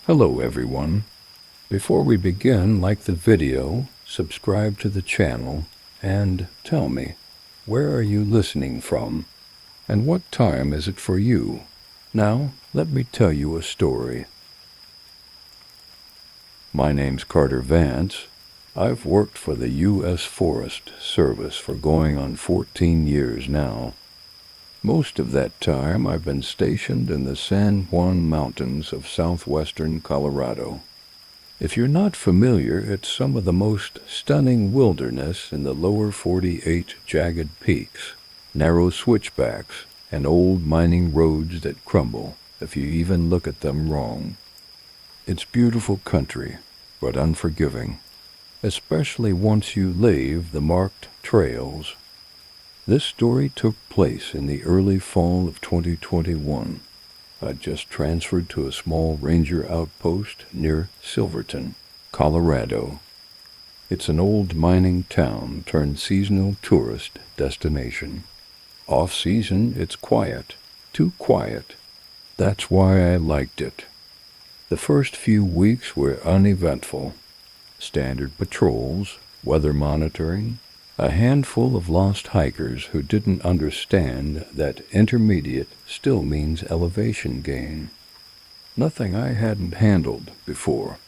Hello everyone. Before we begin, like the video, subscribe to the channel, and tell me, where are you listening from? And what time is it for you? Now, let me tell you a story. My name's Carter Vance. I've worked for the U.S. Forest Service for going on 14 years now. Most of that time I've been stationed in the San Juan Mountains of southwestern Colorado. If you're not familiar, it's some of the most stunning wilderness in the lower 48 jagged peaks, narrow switchbacks, and old mining roads that crumble if you even look at them wrong. It's beautiful country, but unforgiving, especially once you leave the marked trails. This story took place in the early fall of 2021. I'd just transferred to a small ranger outpost near Silverton, Colorado. It's an old mining town turned seasonal tourist destination. Off-season, it's quiet, too quiet. That's why I liked it. The first few weeks were uneventful. Standard patrols, weather monitoring, a handful of lost hikers who didn't understand that intermediate still means elevation gain. Nothing I hadn't handled before.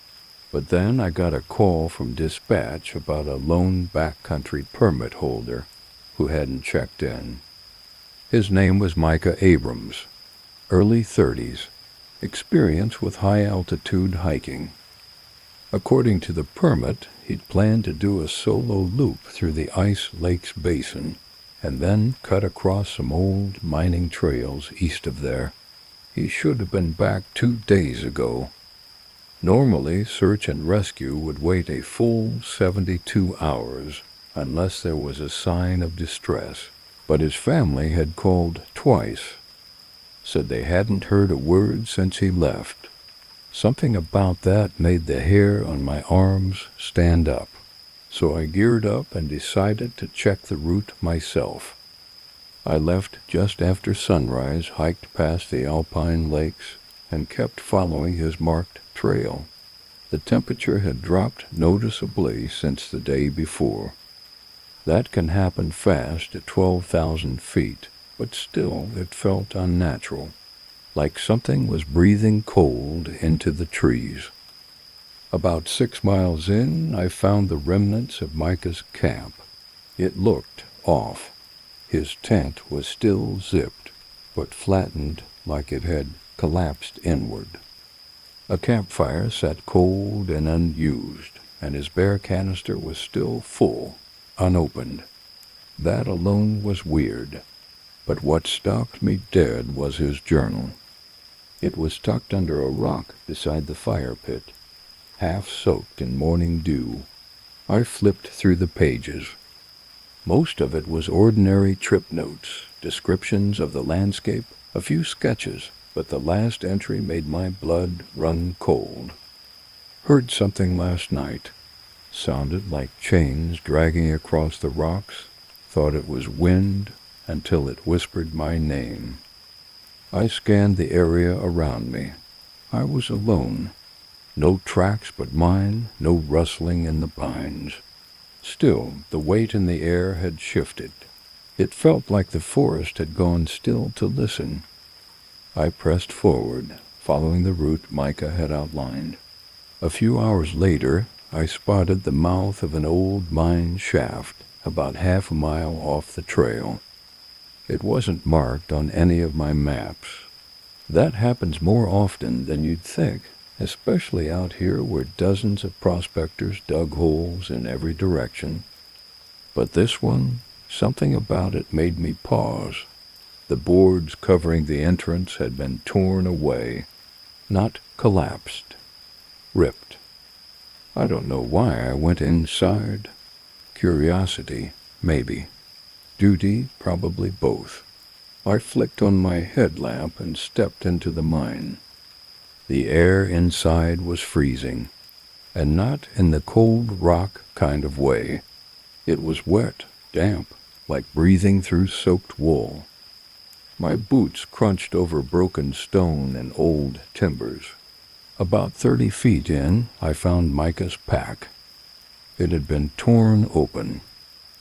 But then I got a call from dispatch about a lone backcountry permit holder who hadn't checked in. His name was Micah Abrams, early 30s, experience with high-altitude hiking. According to the permit, he'd planned to do a solo loop through the Ice Lakes Basin and then cut across some old mining trails east of there. He should have been back 2 days ago. Normally, search and rescue would wait a full 72 hours unless there was a sign of distress, but his family had called twice, said they hadn't heard a word since he left. Something about that made the hair on my arms stand up, so I geared up and decided to check the route myself. I left just after sunrise, hiked past the alpine lakes, and kept following his marked trail. The temperature had dropped noticeably since the day before. That can happen fast at 12,000 feet, but still it felt unnatural, like something was breathing cold into the trees. About 6 miles in, I found the remnants of Micah's camp. It looked off. His tent was still zipped, but flattened like it had collapsed inward. A campfire sat cold and unused, and his bear canister was still full, unopened. That alone was weird, but what stopped me dead was his journal. It was tucked under a rock beside the fire pit, half soaked in morning dew. I flipped through the pages. Most of it was ordinary trip notes, descriptions of the landscape, a few sketches, but the last entry made my blood run cold. Heard something last night. Sounded like chains dragging across the rocks. Thought it was wind until it whispered my name. I scanned the area around me. I was alone. No tracks but mine, no rustling in the pines. Still, the weight in the air had shifted. It felt like the forest had gone still to listen. I pressed forward, following the route Micah had outlined. A few hours later, I spotted the mouth of an old mine shaft about half a mile off the trail. It wasn't marked on any of my maps. That happens more often than you'd think, especially out here where dozens of prospectors dug holes in every direction. But this one, something about it made me pause. The boards covering the entrance had been torn away, not collapsed, ripped. I don't know why I went inside. Curiosity, maybe. Duty, probably both. I flicked on my headlamp and stepped into the mine. The air inside was freezing, and not in the cold rock kind of way. It was wet, damp, like breathing through soaked wool. My boots crunched over broken stone and old timbers. About 30 feet in, I found Micah's pack. It had been torn open,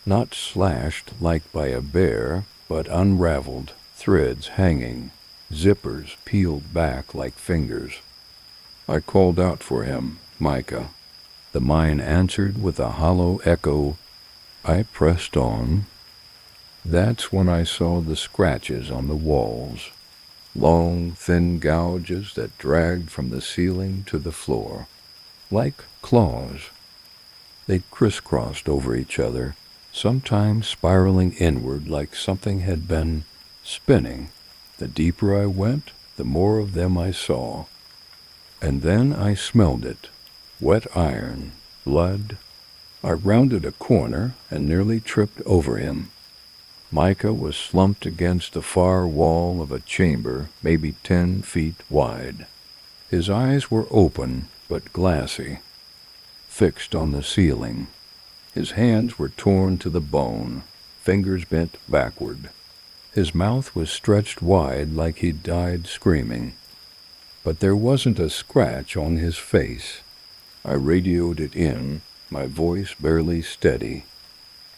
not slashed like by a bear, but unraveled, threads hanging, zippers peeled back like fingers. I called out for him, Micah. The mine answered with a hollow echo. I pressed on. That's when I saw the scratches on the walls, long, thin gouges that dragged from the ceiling to the floor, like claws. They crisscrossed over each other, sometimes spiraling inward like something had been spinning. The deeper I went, the more of them I saw. And then I smelled it. Wet iron, blood. I rounded a corner and nearly tripped over him. Micah was slumped against the far wall of a chamber maybe 10 feet wide. His eyes were open but glassy, fixed on the ceiling. His hands were torn to the bone, fingers bent backward. His mouth was stretched wide like he'd died screaming. But there wasn't a scratch on his face. I radioed it in, my voice barely steady.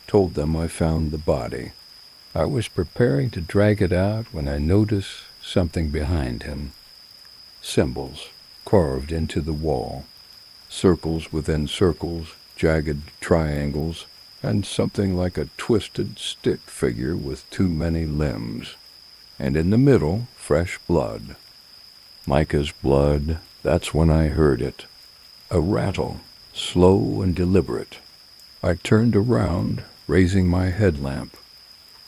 Told them I found the body. I was preparing to drag it out when I noticed something behind him. Symbols carved into the wall. Circles within circles, jagged triangles, and something like a twisted stick figure with too many limbs. And in the middle, fresh blood. Micah's blood, that's when I heard it. A rattle, slow and deliberate. I turned around, raising my headlamp.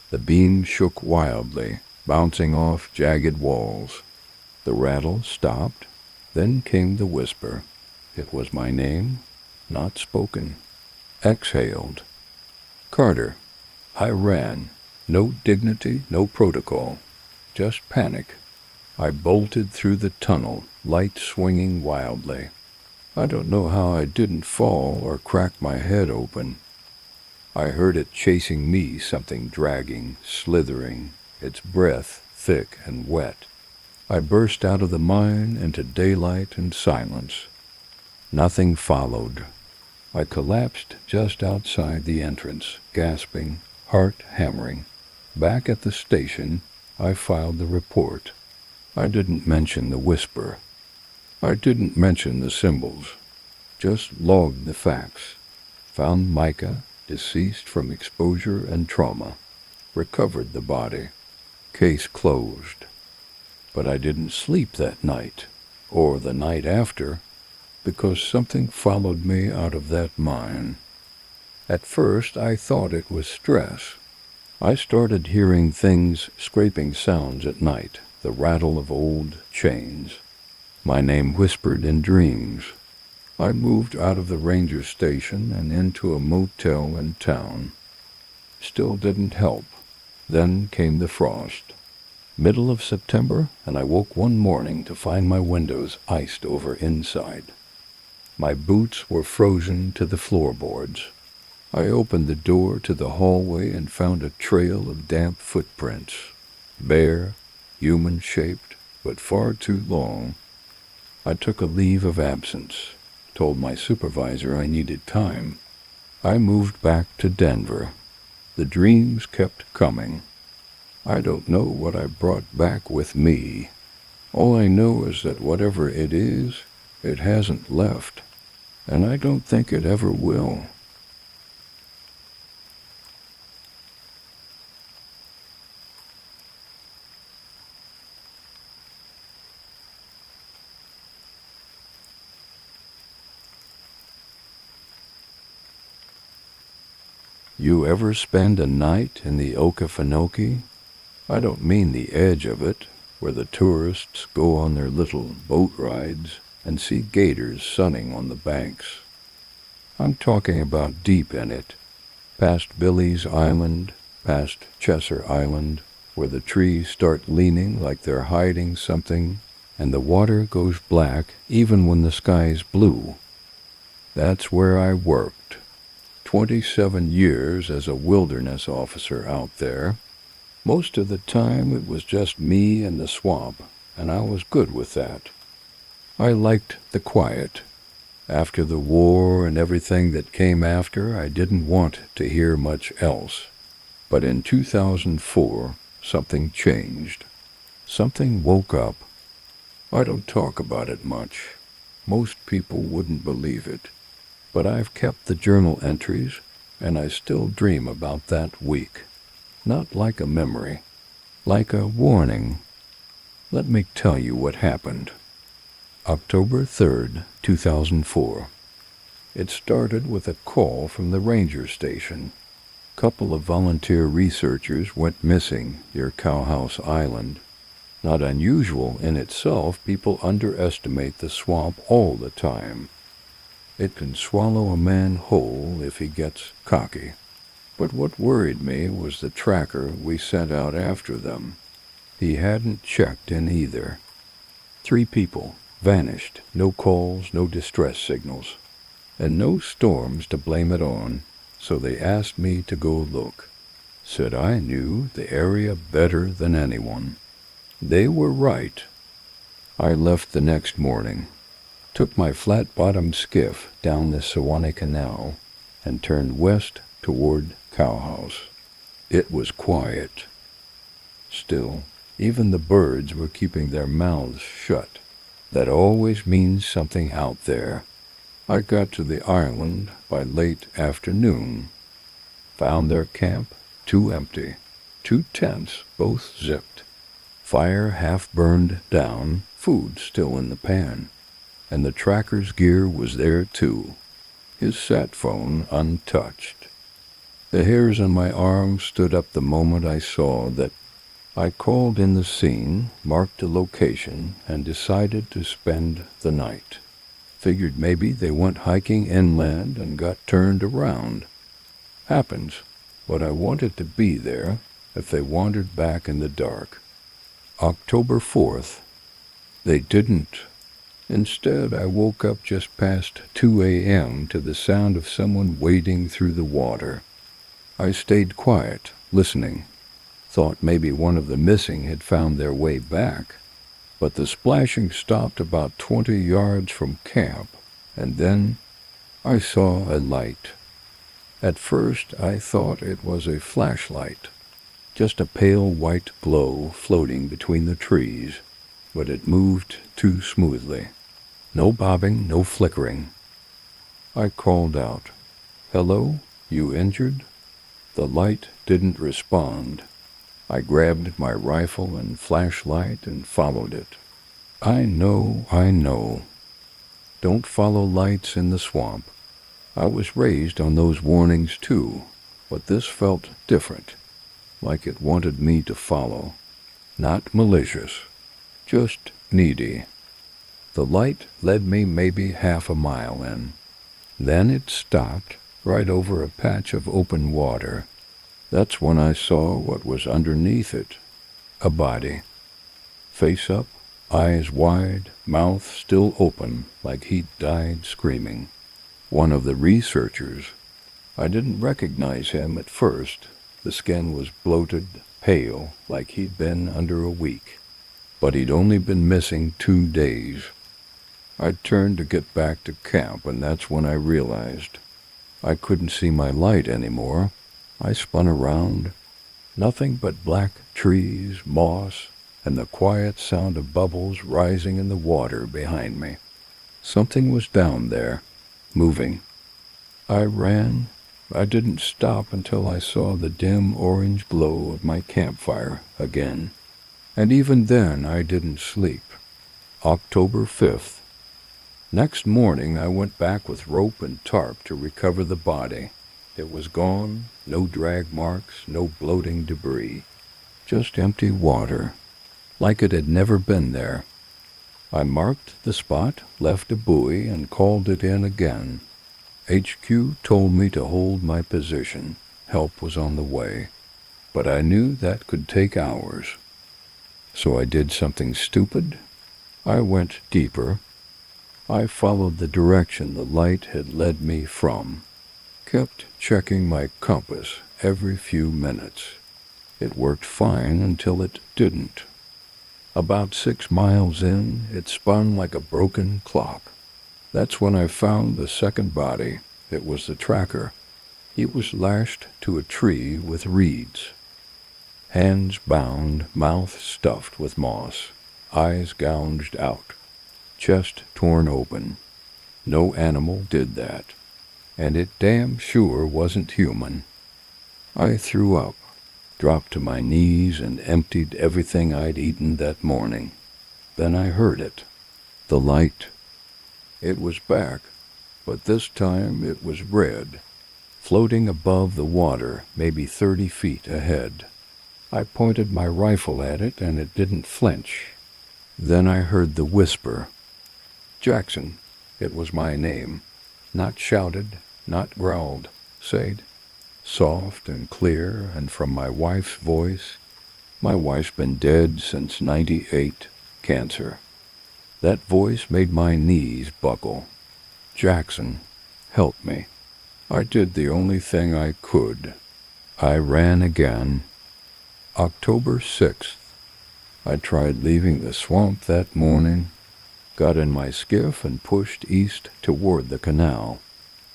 The beam shook wildly, bouncing off jagged walls. The rattle stopped, then came the whisper. It was my name, not spoken. Exhaled. Carter. I ran. No dignity, no protocol. Just panic. I bolted through the tunnel, light swinging wildly. I don't know how I didn't fall or crack my head open. I heard it chasing me, something dragging, slithering, its breath thick and wet. I burst out of the mine into daylight and silence. Nothing followed. I collapsed just outside the entrance, gasping, heart hammering. Back at the station, I filed the report. I didn't mention the whisper. I didn't mention the symbols. Just logged the facts. Found Micah, deceased from exposure and trauma. Recovered the body. Case closed. But I didn't sleep that night, or the night after, because something followed me out of that mine. At first, I thought it was stress. I started hearing things, scraping sounds at night, the rattle of old chains. My name whispered in dreams. I moved out of the ranger station and into a motel in town. Still didn't help. Then came the frost. Middle of September, and I woke one morning to find my windows iced over inside. My boots were frozen to the floorboards. I opened the door to the hallway and found a trail of damp footprints, bare, human-shaped, but far too long. I took a leave of absence, told my supervisor I needed time. I moved back to Denver. The dreams kept coming. I don't know what I brought back with me. All I know is that whatever it is, it hasn't left, and I don't think it ever will. You ever spend a night in the Okefenokee? I don't mean the edge of it, where the tourists go on their little boat rides and see gators sunning on the banks. I'm talking about deep in it, past Billy's Island, past Chesser Island, where the trees start leaning like they're hiding something, and the water goes black even when the sky's blue. That's where I worked. 27 years as a wilderness officer out there. Most of the time it was just me and the swamp, and I was good with that. I liked the quiet. After the war and everything that came after, I didn't want to hear much else. But in 2004, something changed. Something woke up. I don't talk about it much. Most people wouldn't believe it. But I've kept the journal entries, and I still dream about that week. Not like a memory, like a warning. Let me tell you what happened. October 3rd, 2004. It started with a call from the ranger station. A couple of volunteer researchers went missing near Cowhouse Island. Not unusual in itself, people underestimate the swamp all the time. It can swallow a man whole if he gets cocky. But what worried me was the tracker we sent out after them. He hadn't checked in either. 3 people vanished, no calls, no distress signals, and no storms to blame it on, so they asked me to go look. Said I knew the area better than anyone. They were right. I left the next morning, took my flat-bottomed skiff down the Sewanee Canal, and turned west toward Cowhouse. It was quiet. Still, even the birds were keeping their mouths shut. That always means something out there. I got to the island by late afternoon. Found their camp 2 empty, 2 tents, both zipped. Fire half burned down, food still in the pan. And the tracker's gear was there too, his sat phone untouched. The hairs on my arms stood up the moment I saw that. I called in the scene, marked a location, and decided to spend the night. Figured maybe they went hiking inland and got turned around. Happens, but I wanted to be there if they wandered back in the dark. October 4th. They didn't. Instead, I woke up just past 2 a.m. to the sound of someone wading through the water. I stayed quiet, listening. Thought maybe one of the missing had found their way back. But the splashing stopped about 20 yards from camp, and then I saw a light. At first, I thought it was a flashlight, just a pale white glow floating between the trees, but it moved too smoothly. No bobbing, no flickering. I called out, "Hello, you injured?" The light didn't respond. I grabbed my rifle and flashlight and followed it. I know. Don't follow lights in the swamp. I was raised on those warnings too, but this felt different, like it wanted me to follow. Not malicious, just needy. The light led me maybe half a mile in. Then it stopped right over a patch of open water. That's when I saw what was underneath it. A body. Face up, eyes wide, mouth still open, like he'd died screaming. One of the researchers. I didn't recognize him at first. The skin was bloated, pale, like he'd been under a week. But he'd only been missing 2 days. I turned to get back to camp, and that's when I realized. I couldn't see my light anymore. I spun around. Nothing but black trees, moss, and the quiet sound of bubbles rising in the water behind me. Something was down there, moving. I ran. I didn't stop until I saw the dim orange glow of my campfire again. And even then I didn't sleep. October 5th. Next morning I went back with rope and tarp to recover the body. It was gone, no drag marks, no bloating debris. Just empty water, like it had never been there. I marked the spot, left a buoy, and called it in again. HQ told me to hold my position. Help was on the way. But I knew that could take hours. So I did something stupid. I went deeper. I followed the direction the light had led me from. Kept checking my compass every few minutes. It worked fine until it didn't. About 6 miles in, it spun like a broken clock. That's when I found the second body. It was the tracker. He was lashed to a tree with reeds. Hands bound, mouth stuffed with moss, eyes gouged out, chest torn open. No animal did that, and it damn sure wasn't human. I threw up, dropped to my knees, and emptied everything I'd eaten that morning. Then I heard it. The light. It was back, but this time it was red, floating above the water, maybe 30 feet ahead. I pointed my rifle at it, and it didn't flinch. Then I heard the whisper. Jackson, it was my name. Not shouted, not growled, said, soft and clear, and from my wife's voice. My wife's been dead since '98, cancer. That voice made my knees buckle. Jackson, help me. I did the only thing I could. I ran again. October 6th. I tried leaving the swamp that morning, got in my skiff and pushed east toward the canal,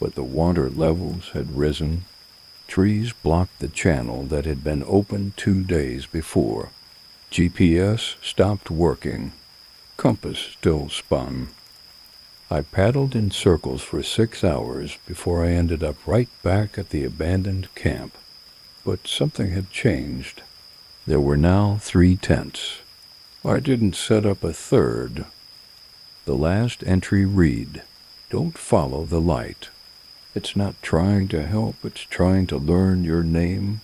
but the water levels had risen. Trees blocked the channel that had been opened 2 days before. GPS stopped working. Compass still spun. I paddled in circles for 6 hours before I ended up right back at the abandoned camp. But something had changed. There were now 3 tents. I didn't set up a third. The last entry read, "Don't follow the light. It's not trying to help, it's trying to learn your name."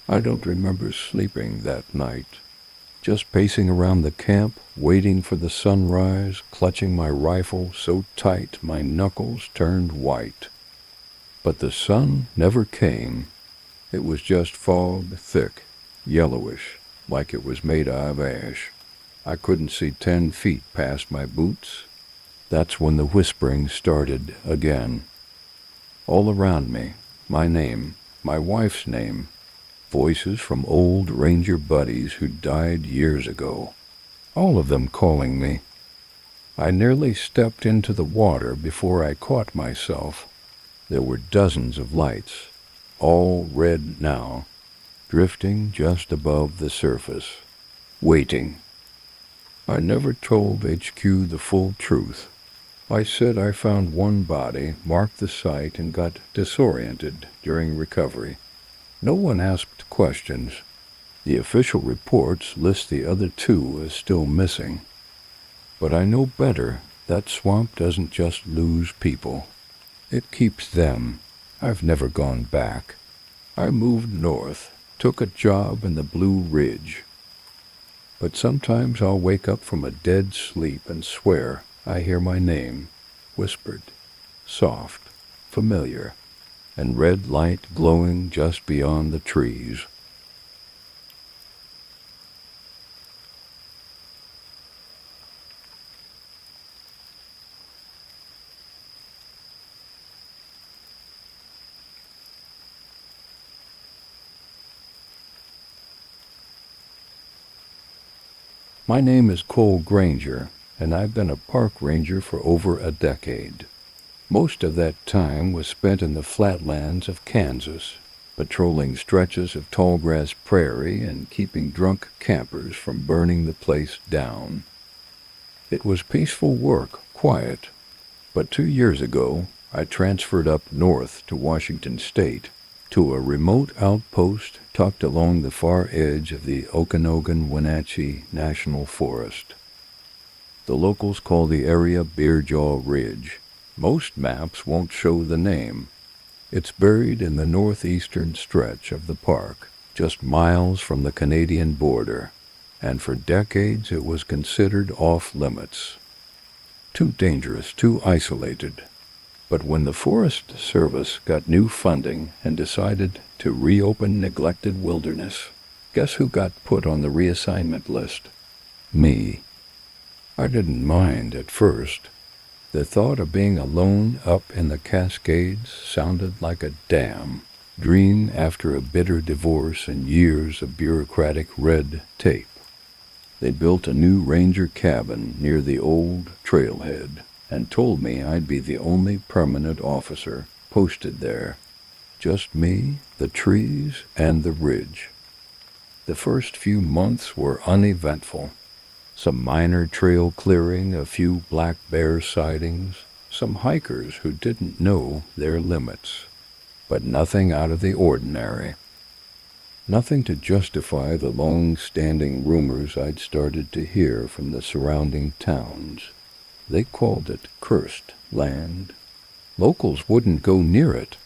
I don't remember sleeping that night. Just pacing around the camp, waiting for the sunrise, clutching my rifle so tight my knuckles turned white. But the sun never came. It was just fog, thick, yellowish, like it was made of ash. I couldn't see 10 feet past my boots. That's when the whispering started again. All around me, my name, my wife's name, voices from old ranger buddies who died years ago, all of them calling me. I nearly stepped into the water before I caught myself. There were dozens of lights, all red now, drifting just above the surface, waiting. I never told HQ the full truth. I said I found one body, marked the site, and got disoriented during recovery. No one asked questions. The official reports list the other 2 as still missing. But I know better. That swamp doesn't just lose people. It keeps them. I've never gone back. I moved north, took a job in the Blue Ridge. But sometimes I'll wake up from a dead sleep and swear I hear my name, whispered, soft, familiar, and red light glowing just beyond the trees. My name is Cole Granger, and I've been a park ranger for over a decade. Most of that time was spent in the flatlands of Kansas, patrolling stretches of tallgrass prairie and keeping drunk campers from burning the place down. It was peaceful work, quiet, but 2 years ago I transferred up north to Washington State, to a remote outpost tucked along the far edge of the Okanogan-Wenatchee National Forest. The locals call the area Bearjaw Ridge. Most maps won't show the name. It's buried in the northeastern stretch of the park, just miles from the Canadian border, and for decades it was considered off-limits. Too dangerous, too isolated. But when the Forest Service got new funding and decided to reopen neglected wilderness, guess who got put on the reassignment list? Me. I didn't mind at first. The thought of being alone up in the Cascades sounded like a damn dream after a bitter divorce and years of bureaucratic red tape. They built a new ranger cabin near the old trailhead and told me I'd be the only permanent officer posted there. Just me, the trees, and the ridge. The first few months were uneventful. Some minor trail clearing, a few black bear sightings, some hikers who didn't know their limits. But nothing out of the ordinary. Nothing to justify the long-standing rumors I'd started to hear from the surrounding towns. They called it cursed land. Locals wouldn't go near it.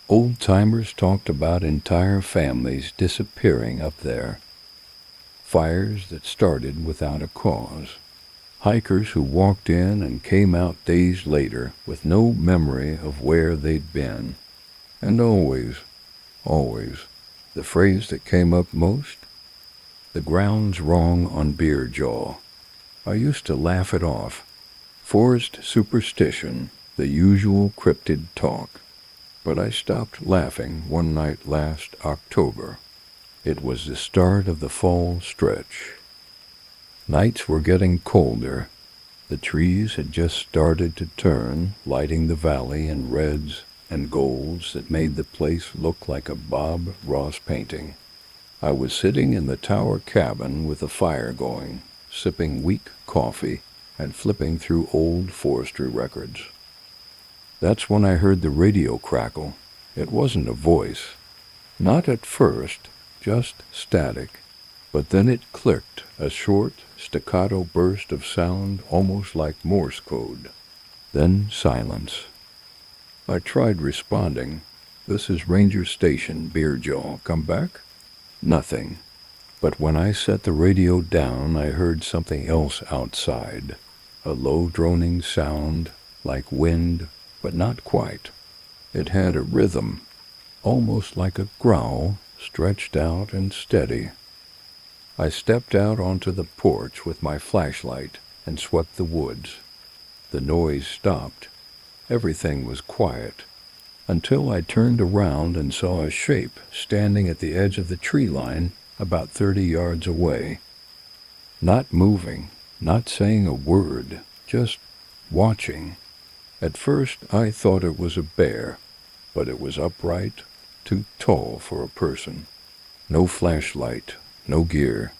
Old-timers talked about entire families disappearing up there. Fires that started without a cause. Hikers who walked in and came out days later with no memory of where they'd been. And always, the phrase that came up most? The ground's wrong on Beer Jaw. I used to laugh it off. Forest superstition, the usual cryptid talk. But I stopped laughing one night last October. It was the start of the fall stretch. Nights were getting colder. The trees had just started to turn, lighting the valley in reds and golds that made the place look like a Bob Ross painting. I was sitting in the tower cabin with a fire going, sipping weak coffee and flipping through old forestry records. That's when I heard the radio crackle. It wasn't a voice. Not at first, just static. But then it clicked, a short, staccato burst of sound almost like Morse code. Then silence. I tried responding. This is Ranger Station, Beer Jaw. Come back? Nothing. But when I set the radio down, I heard something else outside. A low droning sound, like wind, but not quite. It had a rhythm, almost like a growl, stretched out and steady. I stepped out onto the porch with my flashlight and swept the woods. The noise stopped. Everything was quiet, until I turned around and saw a shape standing at the edge of the tree line about 30 yards away. Not moving, not saying a word, just watching. At first I thought it was a bear, but it was upright, too tall for a person. No flashlight, no gear,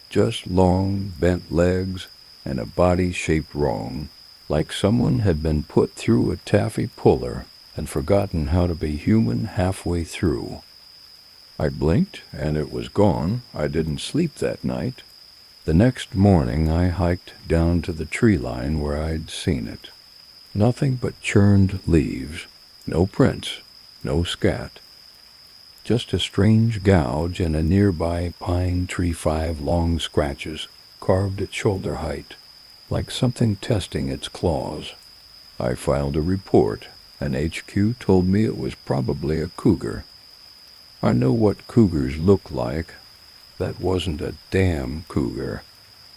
just long, bent legs and a body shaped wrong, like someone had been put through a taffy puller and forgotten how to be human halfway through. I blinked, and it was gone. I didn't sleep that night. The next morning I hiked down to the tree line where I'd seen it. Nothing but churned leaves, no prints, no scat. Just a strange gouge and a nearby pine tree 5 long scratches carved at shoulder height, like something testing its claws. I filed a report, and HQ told me it was probably a cougar. I know what cougars look like. That wasn't a damn cougar.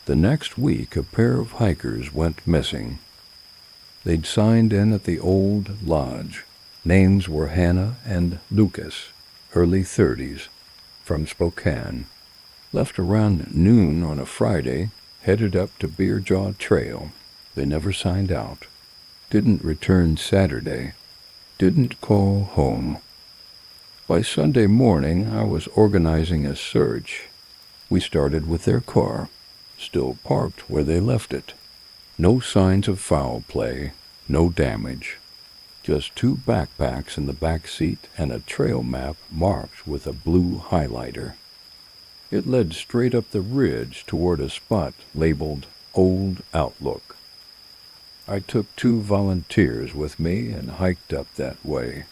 The next week, a pair of hikers went missing. They'd signed in at the old lodge. Names were Hannah and Lucas, early 30s, from Spokane. Left around noon on a Friday, headed up to Beer Jaw Trail. They never signed out. Didn't return Saturday. Didn't call home. By Sunday morning, I was organizing a search. We started with their car, still parked where they left it. No signs of foul play, no damage. Just 2 backpacks in the back seat and a trail map marked with a blue highlighter. It led straight up the ridge toward a spot labeled Old Outlook. I took 2 volunteers with me and hiked up that way.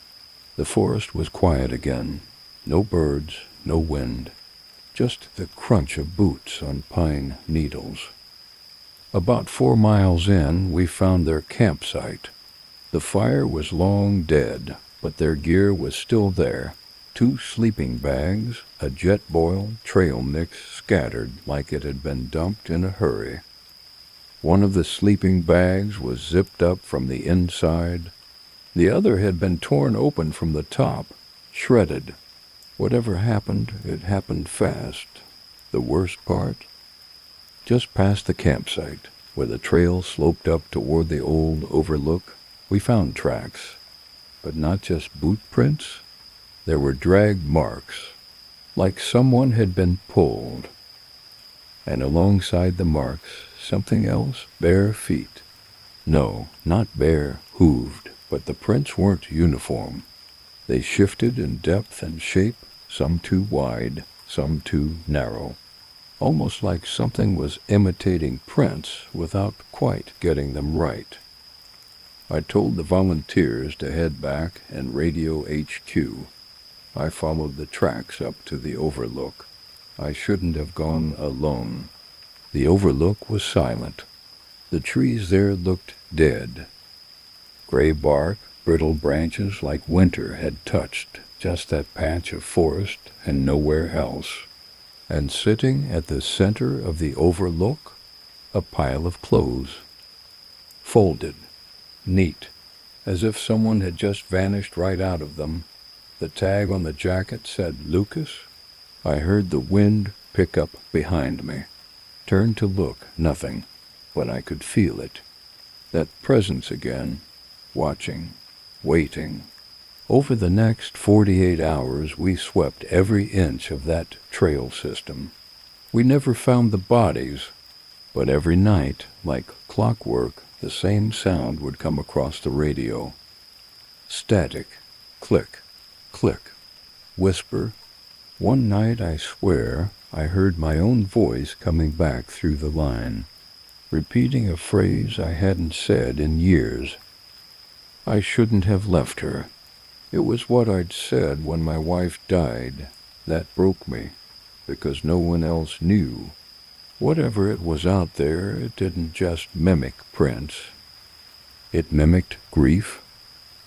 The forest was quiet again. No birds, no wind. Just the crunch of boots on pine needles. About 4 miles in, we found their campsite. The fire was long dead, but their gear was still there. 2 sleeping bags, a Jetboil trail mix scattered like it had been dumped in a hurry. One of the sleeping bags was zipped up from the inside. The other had been torn open from the top, shredded. Whatever happened, it happened fast. The worst part? Just past the campsite, where the trail sloped up toward the old overlook, we found tracks. But not just boot prints. There were drag marks, like someone had been pulled. And alongside the marks, something else, bare feet. No, not bare, hooved, but the prints weren't uniform. They shifted in depth and shape, some too wide, some too narrow. Almost like something was imitating prints without quite getting them right. I told the volunteers to head back and radio HQ. I followed the tracks up to the overlook. I shouldn't have gone alone. The overlook was silent. The trees there looked dead. Gray bark, brittle branches like winter had touched just that patch of forest and nowhere else. And sitting at the center of the overlook, a pile of clothes. Folded, neat, as if someone had just vanished right out of them. The tag on the jacket said Lucas. I heard the wind pick up behind me. Turned to look, nothing, but I could feel it. That presence again, watching, waiting. Over the next 48 hours, we swept every inch of that trail system. We never found the bodies, but every night, like clockwork, the same sound would come across the radio. Static, click, click, whisper. One night, I swear, I heard my own voice coming back through the line, repeating a phrase I hadn't said in years. I shouldn't have left her. It was what I'd said when my wife died. That broke me, because no one else knew. Whatever it was out there, it didn't just mimic prints. It mimicked grief.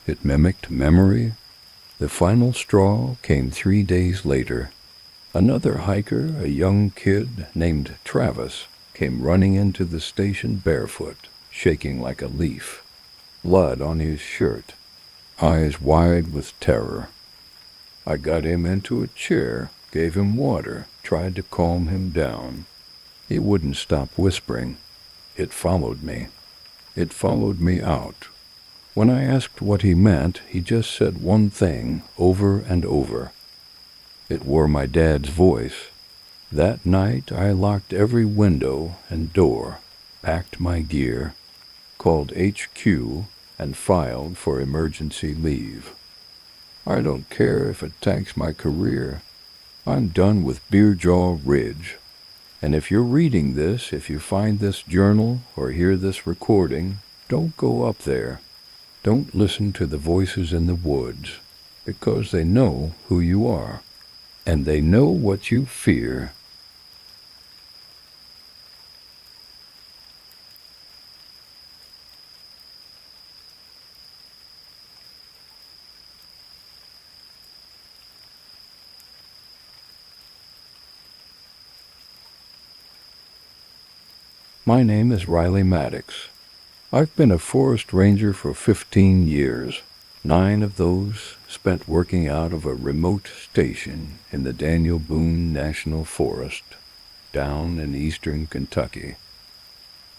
It mimicked memory. The final straw came 3 days later. Another hiker, a young kid named Travis, came running into the station barefoot, shaking like a leaf. Blood on his shirt. Eyes wide with terror. I got him into a chair, gave him water, tried to calm him down. He wouldn't stop whispering. It followed me. It followed me out. When I asked what he meant, he just said one thing over and over. It wore my dad's voice. That night I locked every window and door, packed my gear, called HQ, and filed for emergency leave. I don't care if it tanks my career. I'm done with Beerjaw Ridge. And if you're reading this, if you find this journal or hear this recording, don't go up there. Don't listen to the voices in the woods, because they know who you are, and they know what you fear. My name is Riley Maddox. I've been a forest ranger for 15 years, 9 of those spent working out of a remote station in the Daniel Boone National Forest, down in eastern Kentucky.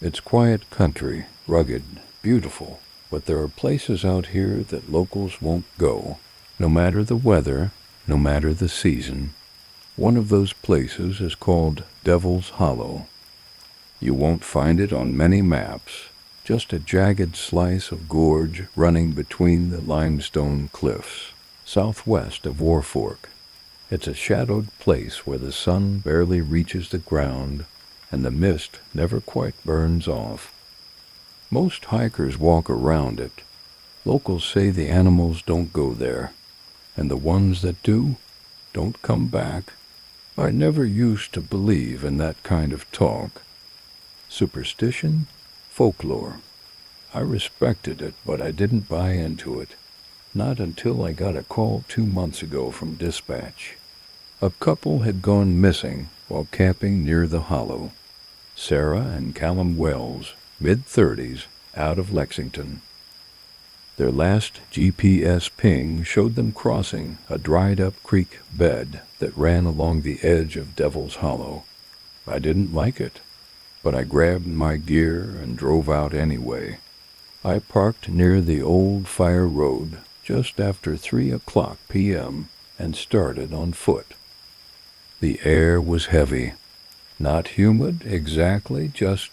It's quiet country, rugged, beautiful, but there are places out here that locals won't go, no matter the weather, no matter the season. One of those places is called Devil's Hollow. You won't find it on many maps, just a jagged slice of gorge running between the limestone cliffs, southwest of War Fork. It's a shadowed place where the sun barely reaches the ground and the mist never quite burns off. Most hikers walk around it. Locals say the animals don't go there, and the ones that do don't come back. I never used to believe in that kind of talk. Superstition, folklore. I respected it, but I didn't buy into it. Not until I got a call 2 months ago from dispatch. A couple had gone missing while camping near the hollow. Sarah and Callum Wells, mid-30s, out of Lexington. Their last GPS ping showed them crossing a dried-up creek bed that ran along the edge of Devil's Hollow. I didn't like it. but I grabbed my gear and drove out anyway. I parked near the old fire road just after 3 o'clock p.m. and started on foot. The air was heavy, not humid exactly, just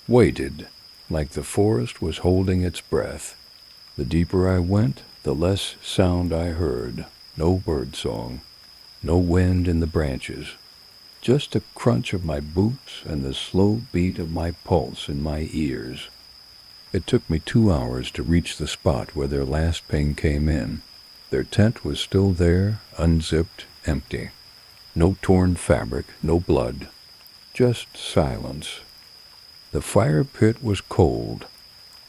weighted, like the forest was holding its breath. The deeper I went, the less sound I heard. No birdsong, no wind in the branches, just the crunch of my boots and the slow beat of my pulse in my ears. It took me 2 hours to reach the spot where their last ping came in. Their tent was still there, unzipped, empty. No torn fabric, no blood, just silence. The fire pit was cold.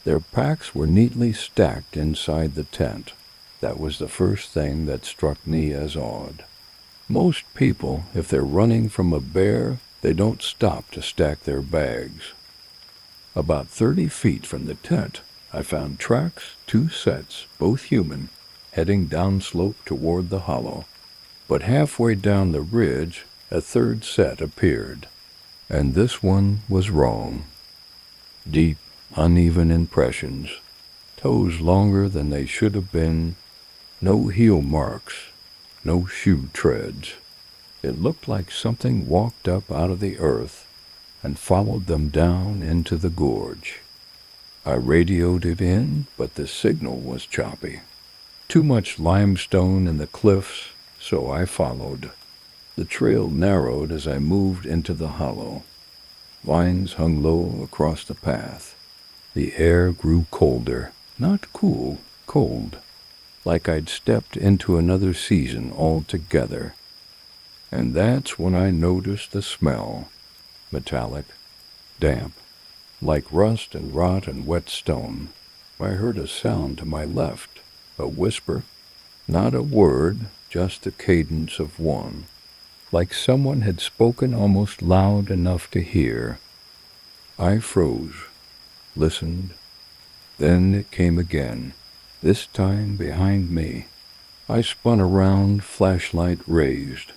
Their packs were neatly stacked inside the tent. That was the first thing that struck me as odd. Most people, if they're running from a bear, they don't stop to stack their bags. About 30 feet from the tent, I found tracks, 2 sets, both human, heading downslope toward the hollow. But halfway down the ridge, a 3rd set appeared, and this one was wrong. Deep, uneven impressions, toes longer than they should have been, no heel marks, no shoe treads. It looked like something walked up out of the earth and followed them down into the gorge. I radioed it in, but the signal was choppy. Too much limestone in the cliffs, so I followed. The trail narrowed as I moved into the hollow. Vines hung low across the path. The air grew colder, not cool, cold, like I'd stepped into another season altogether. And that's when I noticed the smell. Metallic, damp, like rust and rot and wet stone. I heard a sound to my left, a whisper, not a word, just the cadence of one, like someone had spoken almost loud enough to hear. I froze, listened. Then it came again, this time behind me. I spun around, flashlight raised.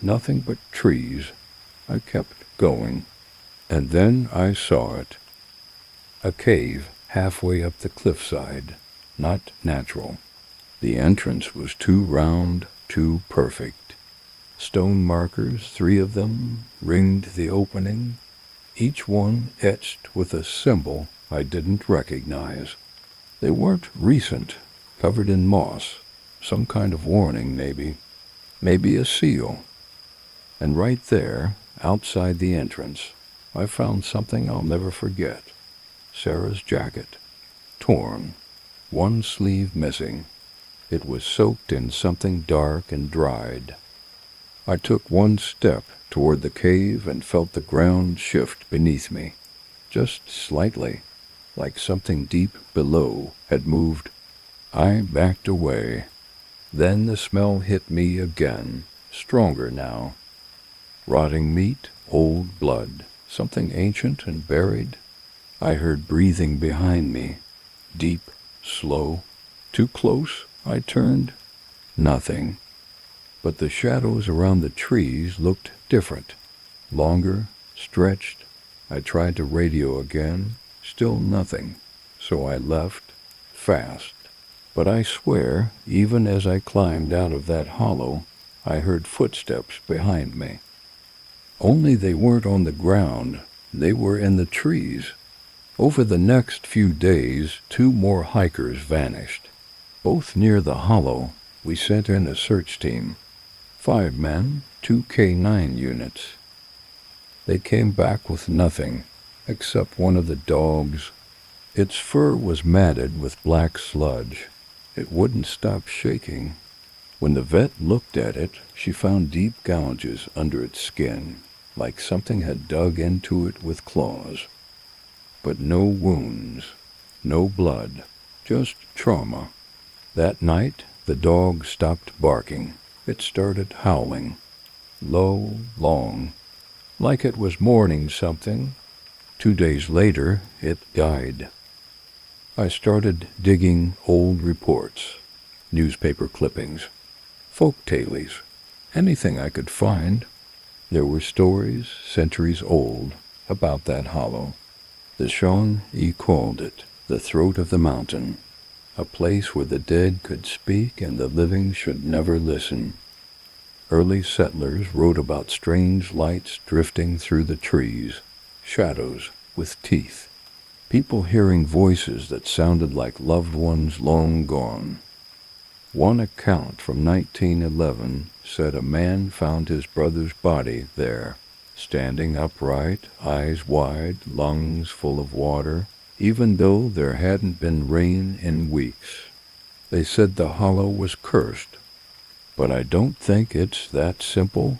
Nothing but trees. I kept going, and then I saw it. A cave halfway up the cliffside, not natural. The entrance was too round, too perfect. Stone markers, 3 of them, ringed the opening, each one etched with a symbol I didn't recognize. They weren't recent, covered in moss, some kind of warning maybe a seal. And right there, outside the entrance, I found something I'll never forget. Sarah's jacket, torn, one sleeve missing. It was soaked in something dark and dried. I took 1 step toward the cave and felt the ground shift beneath me, just slightly, like something deep below had moved. I backed away. Then the smell hit me again, stronger now. Rotting meat, old blood, something ancient and buried. I heard breathing behind me, deep, slow. Too close, I turned. Nothing. But the shadows around the trees looked different, longer, stretched. I tried to radio again, still nothing, so I left, fast. But I swear, even as I climbed out of that hollow, I heard footsteps behind me. Only they weren't on the ground, they were in the trees. Over the next few days, 2 more hikers vanished. Both near the hollow, we sent in a search team. 5 men, 2 K9 units. They came back with nothing, except one of the dogs. Its fur was matted with black sludge. It wouldn't stop shaking. When the vet looked at it, she found deep gouges under its skin, like something had dug into it with claws. But no wounds, no blood, just trauma. That night, the dog stopped barking. It started howling, low, long, like it was mourning something. 2 days later, it died. I started digging old reports, newspaper clippings, folk tales, anything I could find. There were stories centuries old, about that hollow. The Sean E. called it the throat of the mountain, a place where the dead could speak and the living should never listen. Early settlers wrote about strange lights drifting through the trees, shadows with teeth, people hearing voices that sounded like loved ones long gone. One account from 1911 said a man found his brother's body there, standing upright, eyes wide, lungs full of water, even though there hadn't been rain in weeks. They said the hollow was cursed, but I don't think it's that simple.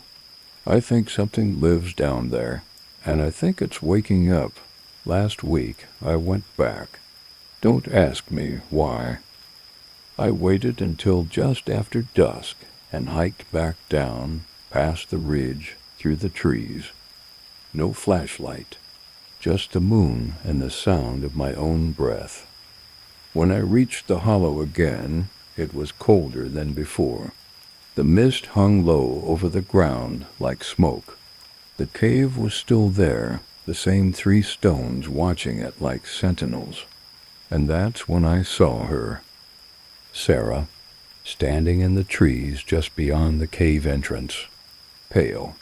I think something lives down there, and I think it's waking up. Last week I went back. Don't ask me why. I waited until just after dusk and hiked back down, past the ridge, through the trees. No flashlight, just the moon and the sound of my own breath. When I reached the hollow again, it was colder than before. The mist hung low over the ground like smoke. The cave was still there, the same 3 stones watching it like sentinels. And that's when I saw her. Sarah, standing in the trees just beyond the cave entrance, pale,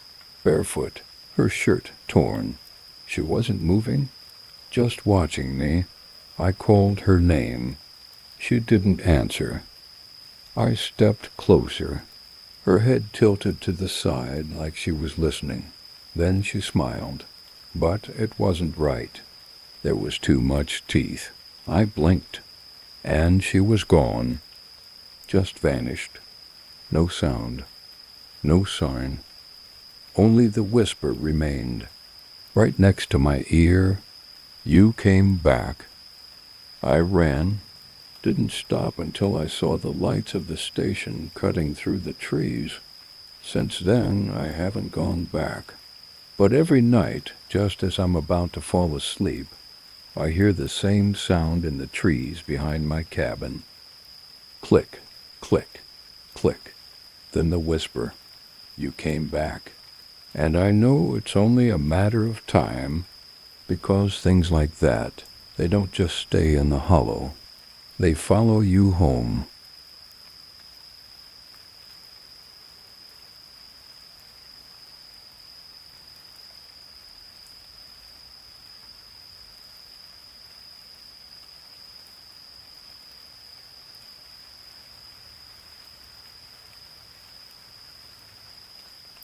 barefoot, her shirt torn. She wasn't moving, just watching me. I called her name. She didn't answer. I stepped closer, her head tilted to the side like she was listening. Then she smiled, but it wasn't right. There was too much teeth. I blinked, and she was gone. Just vanished. No sound, no sign. Only the whisper remained. Right next to my ear, "You came back." I ran, didn't stop until I saw the lights of the station cutting through the trees. Since then, I haven't gone back. But every night, just as I'm about to fall asleep, I hear the same sound in the trees behind my cabin. Click, click, click. Then the whisper, "You came back." And I know it's only a matter of time, because things like that, they don't just stay in the hollow. They follow you home.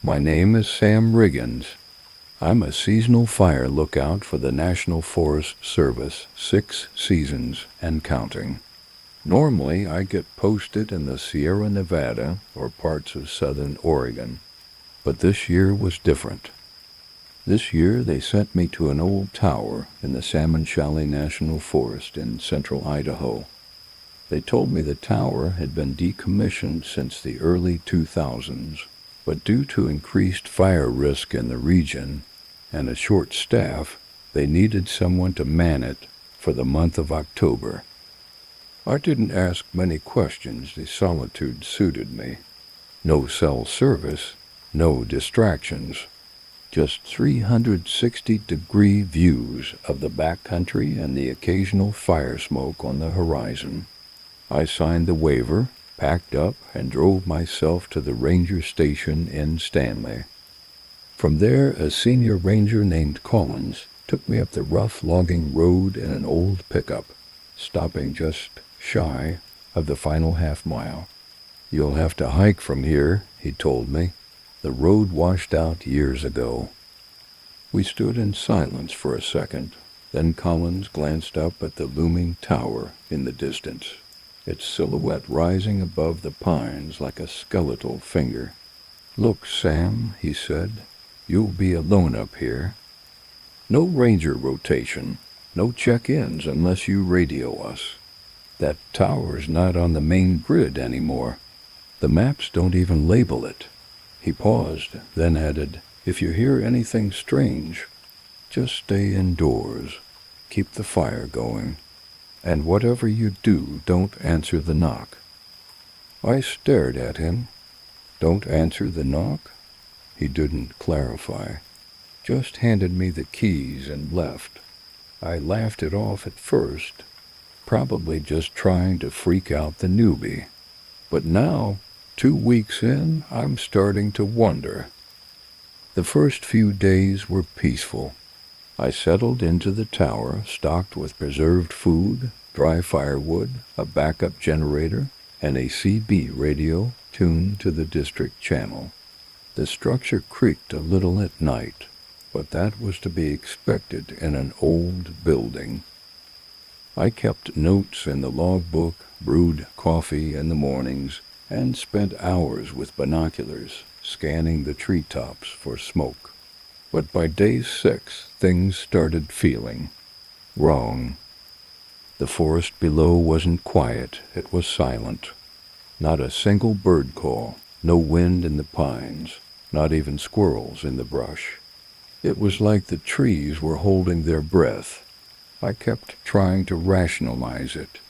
My name is Sam Riggins. I'm a seasonal fire lookout for the National Forest Service, 6 seasons and counting. Normally, I get posted in the Sierra Nevada or parts of southern Oregon, but this year was different. This year, they sent me to an old tower in the Salmon Chalet National Forest in central Idaho. They told me the tower had been decommissioned since the early 2000s. But due to increased fire risk in the region and a short staff, they needed someone to man it for the month of October. I didn't ask many questions. The solitude suited me. No cell service, no distractions, just 360-degree views of the backcountry and the occasional fire smoke on the horizon. I signed the waiver, packed up, and drove myself to the ranger station in Stanley. From there, a senior ranger named Collins took me up the rough logging road in an old pickup, stopping just shy of the final half-mile. "You'll have to hike from here," he told me. "The road washed out years ago." We stood in silence for a second. Then Collins glanced up at the looming tower in the distance, its silhouette rising above the pines like a skeletal finger. "Look, Sam," he said, "you'll be alone up here. No ranger rotation, no check-ins unless you radio us. That tower's not on the main grid anymore. The maps don't even label it." He paused, then added, "If you hear anything strange, just stay indoors. Keep the fire going. And whatever you do, don't answer the knock." I stared at him. Don't answer the knock? He didn't clarify. just handed me the keys and left. I laughed it off at first, probably just trying to freak out the newbie. But now, 2 weeks in, I'm starting to wonder. The first few days were peaceful. I settled into the tower, stocked with preserved food, dry firewood, a backup generator, and a CB radio tuned to the district channel. The structure creaked a little at night, but that was to be expected in an old building. I kept notes in the logbook, brewed coffee in the mornings, and spent hours with binoculars, scanning the treetops for smoke. But by day 6, things started feeling wrong. The forest below wasn't quiet, it was silent. Not a single bird call, no wind in the pines, not even squirrels in the brush. It was like the trees were holding their breath. I kept trying to rationalize it.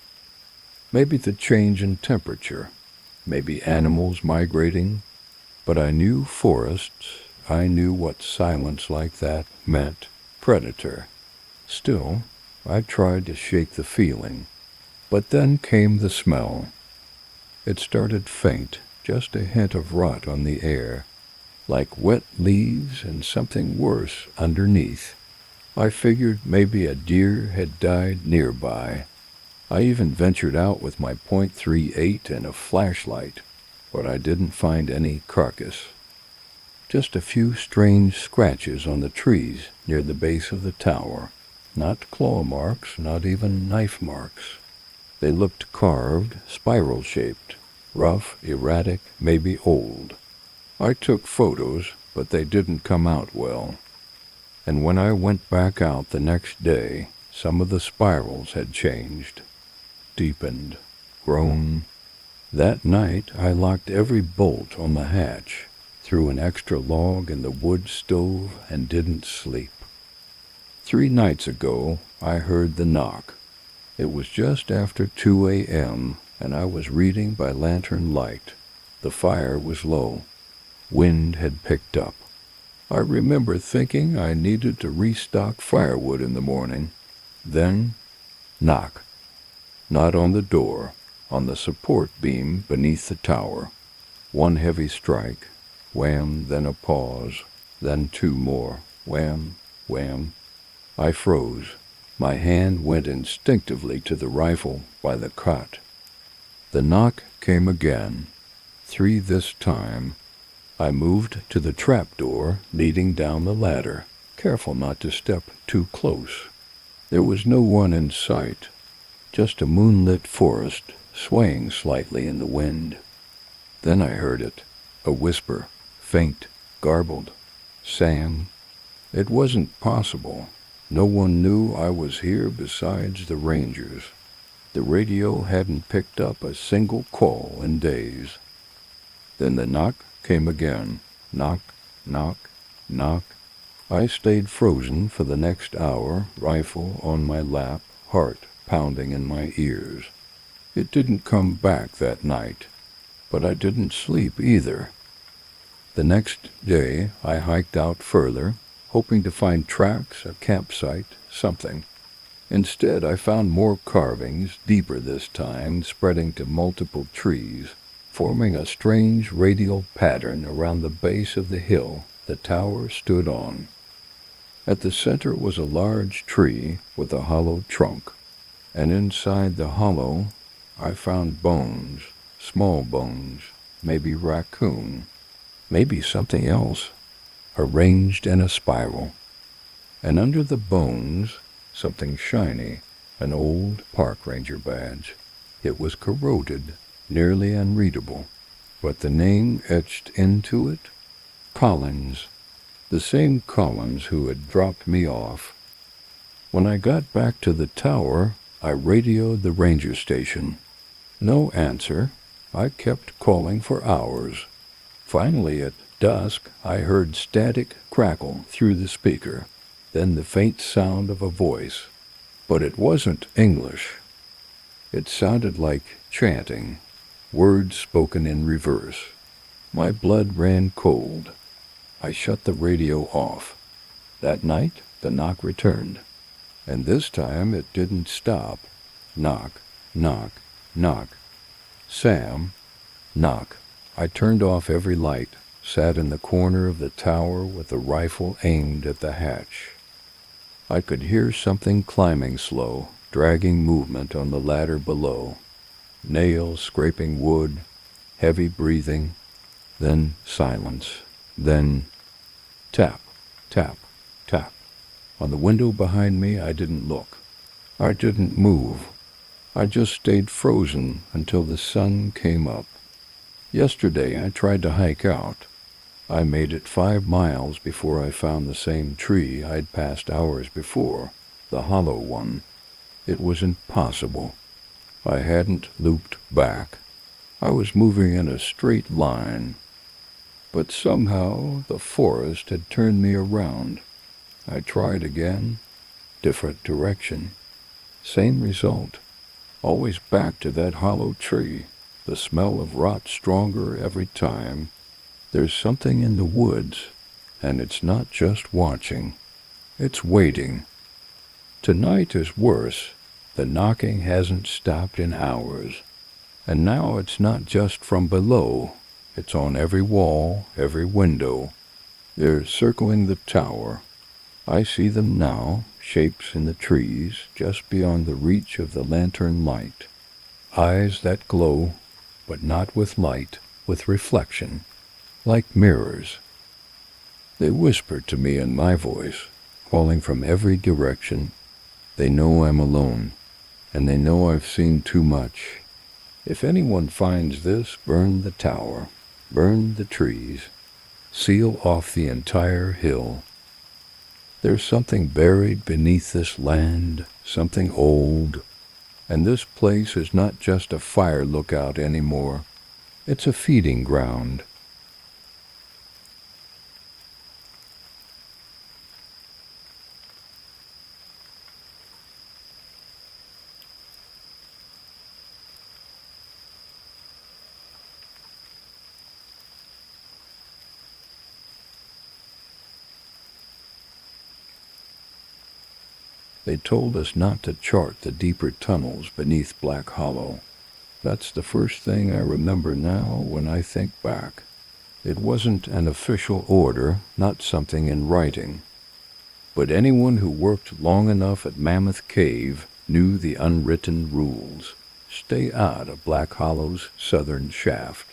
Maybe the change in temperature, maybe animals migrating, but I knew forests. I knew what silence like that meant. Predator. Still, I tried to shake the feeling. But then came the smell. It started faint, just a hint of rot on the air, like wet leaves and something worse underneath. I figured maybe a deer had died nearby. I even ventured out with my .38 and a flashlight, but I didn't find any carcass. Just a few strange scratches on the trees near the base of the tower. Not claw marks, not even knife marks. They looked carved, spiral-shaped, rough, erratic, maybe old. I took photos, but they didn't come out well. And when I went back out the next day, some of the spirals had changed, deepened, grown. That night I locked every bolt on the hatch, threw an extra log in the wood stove, and didn't sleep. 3 nights ago, I heard the knock. It was just after 2 a.m., and I was reading by lantern light. The fire was low. Wind had picked up. I remember thinking I needed to restock firewood in the morning. Then, knock. Not on the door, on the support beam beneath the tower. 1 heavy strike. Wham, then a pause, then 2 more. Wham, wham. I froze. My hand went instinctively to the rifle by the cot. The knock came again, 3 this time. I moved to the trapdoor leading down the ladder, careful not to step too close. There was no one in sight, just a moonlit forest swaying slightly in the wind. Then I heard it, a whisper, faint, garbled. Sam. It wasn't possible. No one knew I was here besides the rangers. The radio hadn't picked up a single call in days. Then the knock came again. Knock, knock, knock. I stayed frozen for the next hour, rifle on my lap, heart pounding in my ears. It didn't come back that night, but I didn't sleep either. The next day I hiked out further, hoping to find tracks, a campsite, something. Instead, I found more carvings, deeper this time, spreading to multiple trees, forming a strange radial pattern around the base of the hill the tower stood on. At the center was a large tree with a hollow trunk, and inside the hollow I found bones, small bones, maybe raccoon, maybe something else, arranged in a spiral. And under the bones, something shiny, an old park ranger badge. It was corroded, nearly unreadable, but the name etched into it, Collins, the same Collins who had dropped me off. When I got back to the tower, I radioed the ranger station. No answer. I kept calling for hours. Finally, at dusk, I heard static crackle through the speaker, then the faint sound of a voice. But it wasn't English. It sounded like chanting, words spoken in reverse. My blood ran cold. I shut the radio off. That night, the knock returned, and this time it didn't stop. Knock, knock, knock. Sam, knock. I turned off every light, sat in the corner of the tower with the rifle aimed at the hatch. I could hear something climbing slow, dragging movement on the ladder below. Nails scraping wood, heavy breathing, then silence, then tap, tap, tap. On the window behind me, I didn't look. I didn't move. I just stayed frozen until the sun came up. Yesterday, I tried to hike out. I made it 5 miles before I found the same tree I'd passed hours before, the hollow one. It was impossible. I hadn't looped back. I was moving in a straight line. But somehow the forest had turned me around. I tried again. Different direction. Same result. Always back to that hollow tree. The smell of rot stronger every time. There's something in the woods, and it's not just watching. It's waiting. Tonight is worse. The knocking hasn't stopped in hours. And now it's not just from below. It's on every wall, every window. They're circling the tower. I see them now, shapes in the trees, just beyond the reach of the lantern light. Eyes that glow, but not with light, with reflection, like mirrors. They whisper to me in my voice, calling from every direction. They know I'm alone, and they know I've seen too much. If anyone finds this, burn the tower, burn the trees, seal off the entire hill. There's something buried beneath this land, something old, and this place is not just a fire lookout anymore. It's a feeding ground. They told us not to chart the deeper tunnels beneath Black Hollow. That's the first thing I remember now when I think back. It wasn't an official order, not something in writing. But anyone who worked long enough at Mammoth Cave knew the unwritten rules. Stay out of Black Hollow's southern shaft.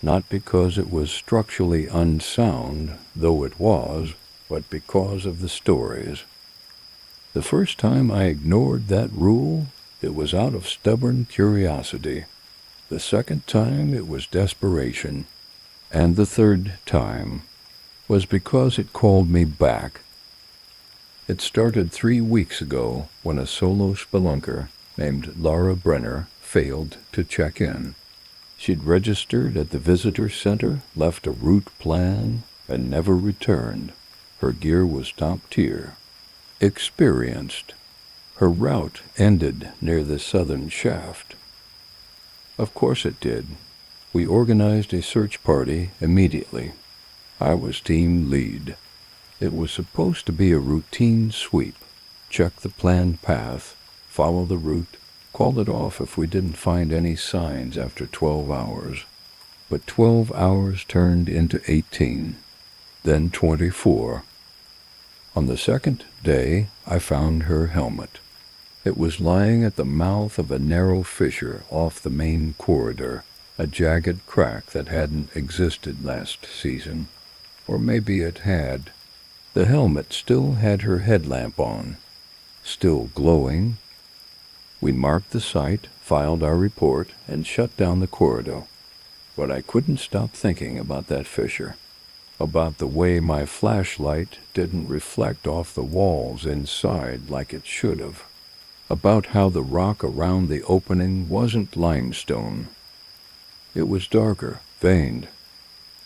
Not because it was structurally unsound, though it was, but because of the stories. The first time I ignored that rule, it was out of stubborn curiosity. The second time, it was desperation. And the third time was because it called me back. It started 3 weeks ago when a solo spelunker named Laura Brenner failed to check in. She'd registered at the visitor center, left a route plan, and never returned. Her gear was top tier. Experienced. Her route ended near the southern shaft. Of course it did. We organized a search party immediately. I was team lead. It was supposed to be a routine sweep. Check the planned path, follow the route, call it off if we didn't find any signs after 12 hours. But 12 hours turned into 18, then 24. On the second day, I found her helmet. It was lying at the mouth of a narrow fissure off the main corridor, a jagged crack that hadn't existed last season. Or maybe it had. The helmet still had her headlamp on, still glowing. We marked the site, filed our report, and shut down the corridor. But I couldn't stop thinking about that fissure. About the way my flashlight didn't reflect off the walls inside like it should have. About how the rock around the opening wasn't limestone. It was darker, veined,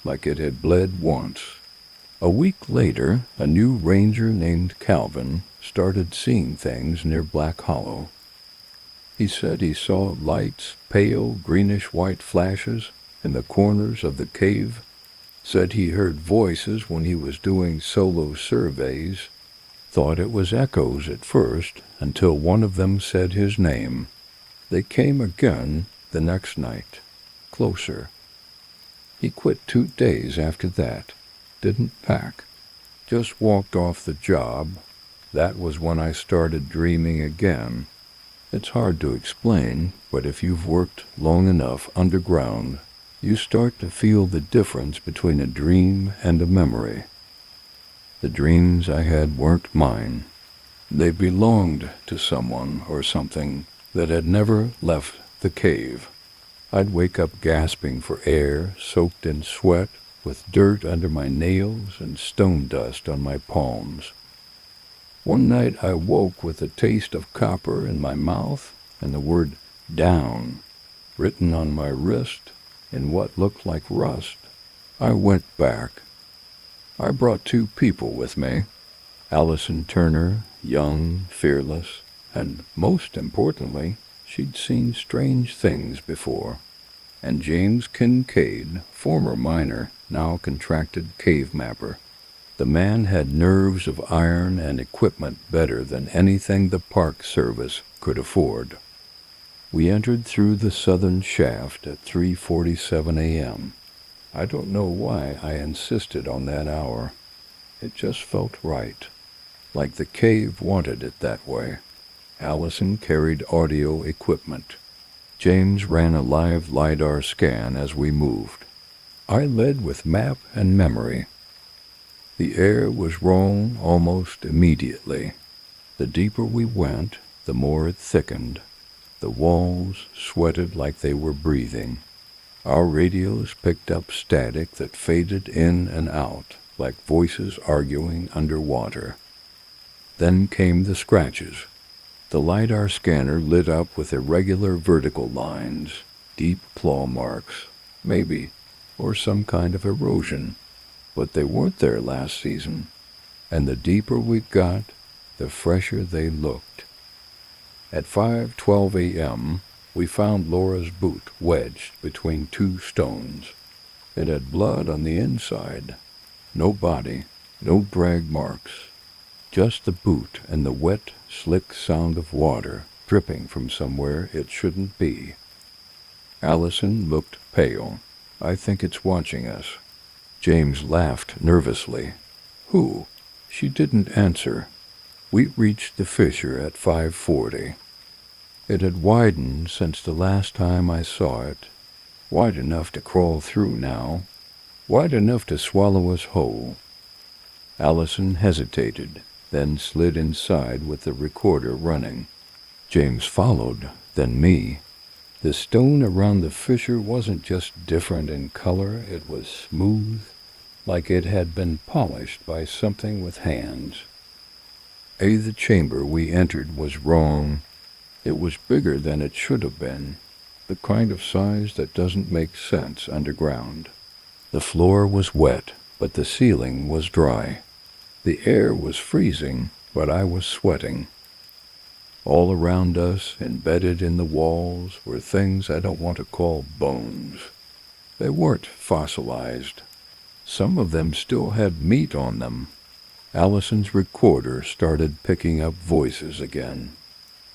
like it had bled once. A week later, a new ranger named Calvin started seeing things near Black Hollow. He said he saw lights, pale greenish-white flashes, in the corners of the cave. Said he heard voices when he was doing solo surveys, Thought it was echoes at first, until one of them said his name. They came again the next night, closer. He quit 2 days after that, didn't pack, just walked off the job. That was when I started dreaming again. It's hard to explain, but if you've worked long enough underground, you start to feel the difference between a dream and a memory. The dreams I had weren't mine. They belonged to someone or something that had never left the cave. I'd wake up gasping for air, soaked in sweat, with dirt under my nails and stone dust on my palms. One night I woke with a taste of copper in my mouth and the word down written on my wrist in what looked like rust. I went back. I brought 2 people with me. Allison Turner, young, fearless, and most importantly, she'd seen strange things before. And James Kincaid, former miner, now contracted cave mapper. The man had nerves of iron and equipment better than anything the Park Service could afford. We entered through the southern shaft at 3:47 a.m. I don't know why I insisted on that hour. It just felt right, like the cave wanted it that way. Allison carried audio equipment. James ran a live LiDAR scan as we moved. I led with map and memory. The air was wrong almost immediately. The deeper we went, the more it thickened. The walls sweated like they were breathing. Our radios picked up static that faded in and out, like voices arguing underwater. Then came the scratches. The LiDAR scanner lit up with irregular vertical lines, deep claw marks, maybe, or some kind of erosion. But they weren't there last season, and the deeper we got, the fresher they looked. At 5:12 a.m., we found Laura's boot wedged between 2 stones. It had blood on the inside. No body, no drag marks. Just the boot and the wet, slick sound of water dripping from somewhere it shouldn't be. Allison looked pale. I think it's watching us. James laughed nervously. Who? She didn't answer. We reached the fissure at 5:40. It had widened since the last time I saw it. Wide enough to crawl through now. Wide enough to swallow us whole. Allison hesitated, then slid inside with the recorder running. James followed, then me. The stone around the fissure wasn't just different in color, it was smooth, like it had been polished by something with hands. The chamber we entered was wrong. It was bigger than it should have been, the kind of size that doesn't make sense underground. The floor was wet, but the ceiling was dry. The air was freezing, but I was sweating. All around us, embedded in the walls, were things I don't want to call bones. They weren't fossilized. Some of them still had meat on them. Allison's recorder started picking up voices again.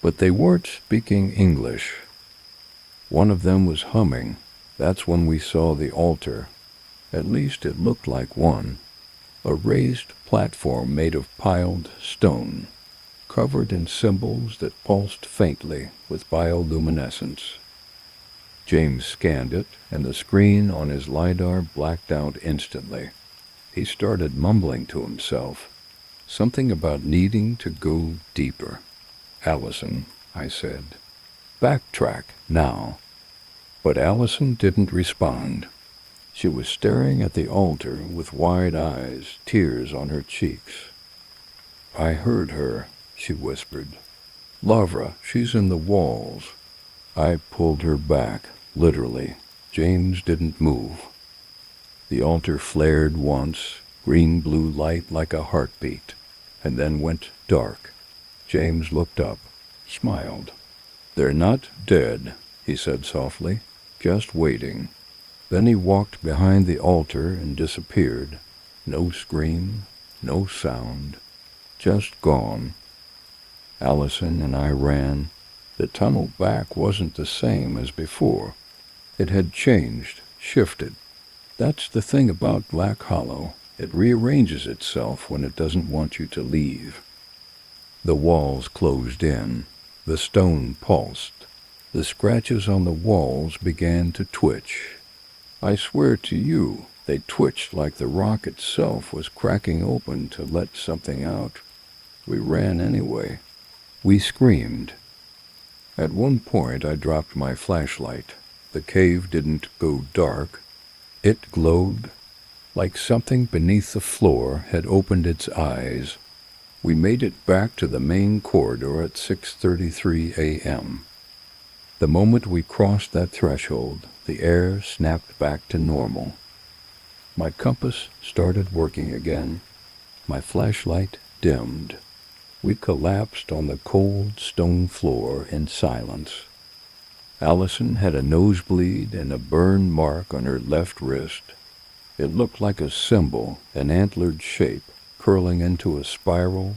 But they weren't speaking English. One of them was humming. That's when we saw the altar. At least it looked like one. A raised platform made of piled stone, covered in symbols that pulsed faintly with bioluminescence. James scanned it, and the screen on his LiDAR blacked out instantly. He started mumbling to himself, something about needing to go deeper. Allison, I said, backtrack now. But Allison didn't respond. She was staring at the altar with wide eyes, tears on her cheeks. I heard her, she whispered. Lavra, she's in the walls. I pulled her back, literally. James didn't move. The altar flared once, green-blue light like a heartbeat, and then went dark. James looked up, smiled. They're not dead, he said softly, just waiting. Then he walked behind the altar and disappeared. No scream, no sound. just gone. Allison and I ran. The tunnel back wasn't the same as before. It had changed, shifted. That's the thing about Black Hollow. It rearranges itself when it doesn't want you to leave. The walls closed in. The stone pulsed. The scratches on the walls began to twitch. I swear to you, they twitched like the rock itself was cracking open to let something out. We ran anyway. We screamed. At one point I dropped my flashlight. The cave didn't go dark. It glowed like something beneath the floor had opened its eyes. We made it back to the main corridor at 6:33 a.m. The moment we crossed that threshold, the air snapped back to normal. My compass started working again. My flashlight dimmed. We collapsed on the cold stone floor in silence. Allison had a nosebleed and a burn mark on her left wrist. It looked like a symbol, an antlered shape, curling into a spiral.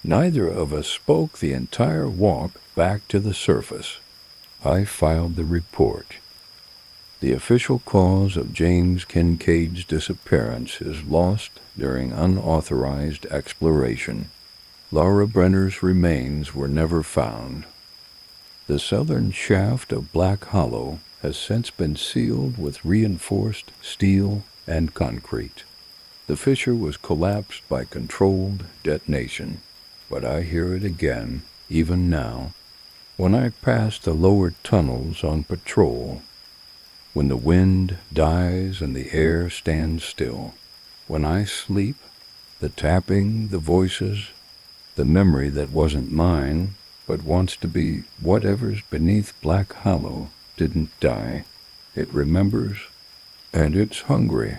Neither of us spoke the entire walk back to the surface. I filed the report. The official cause of James Kincaid's disappearance is lost during unauthorized exploration. Laura Brenner's remains were never found. The southern shaft of Black Hollow has since been sealed with reinforced steel and concrete. The fissure was collapsed by controlled detonation, but I hear it again, even now, when I pass the lower tunnels on patrol, when the wind dies and the air stands still, when I sleep, the tapping, the voices, the memory that wasn't mine, but wants to be whatever's beneath Black Hollow didn't die. It remembers, and it's hungry.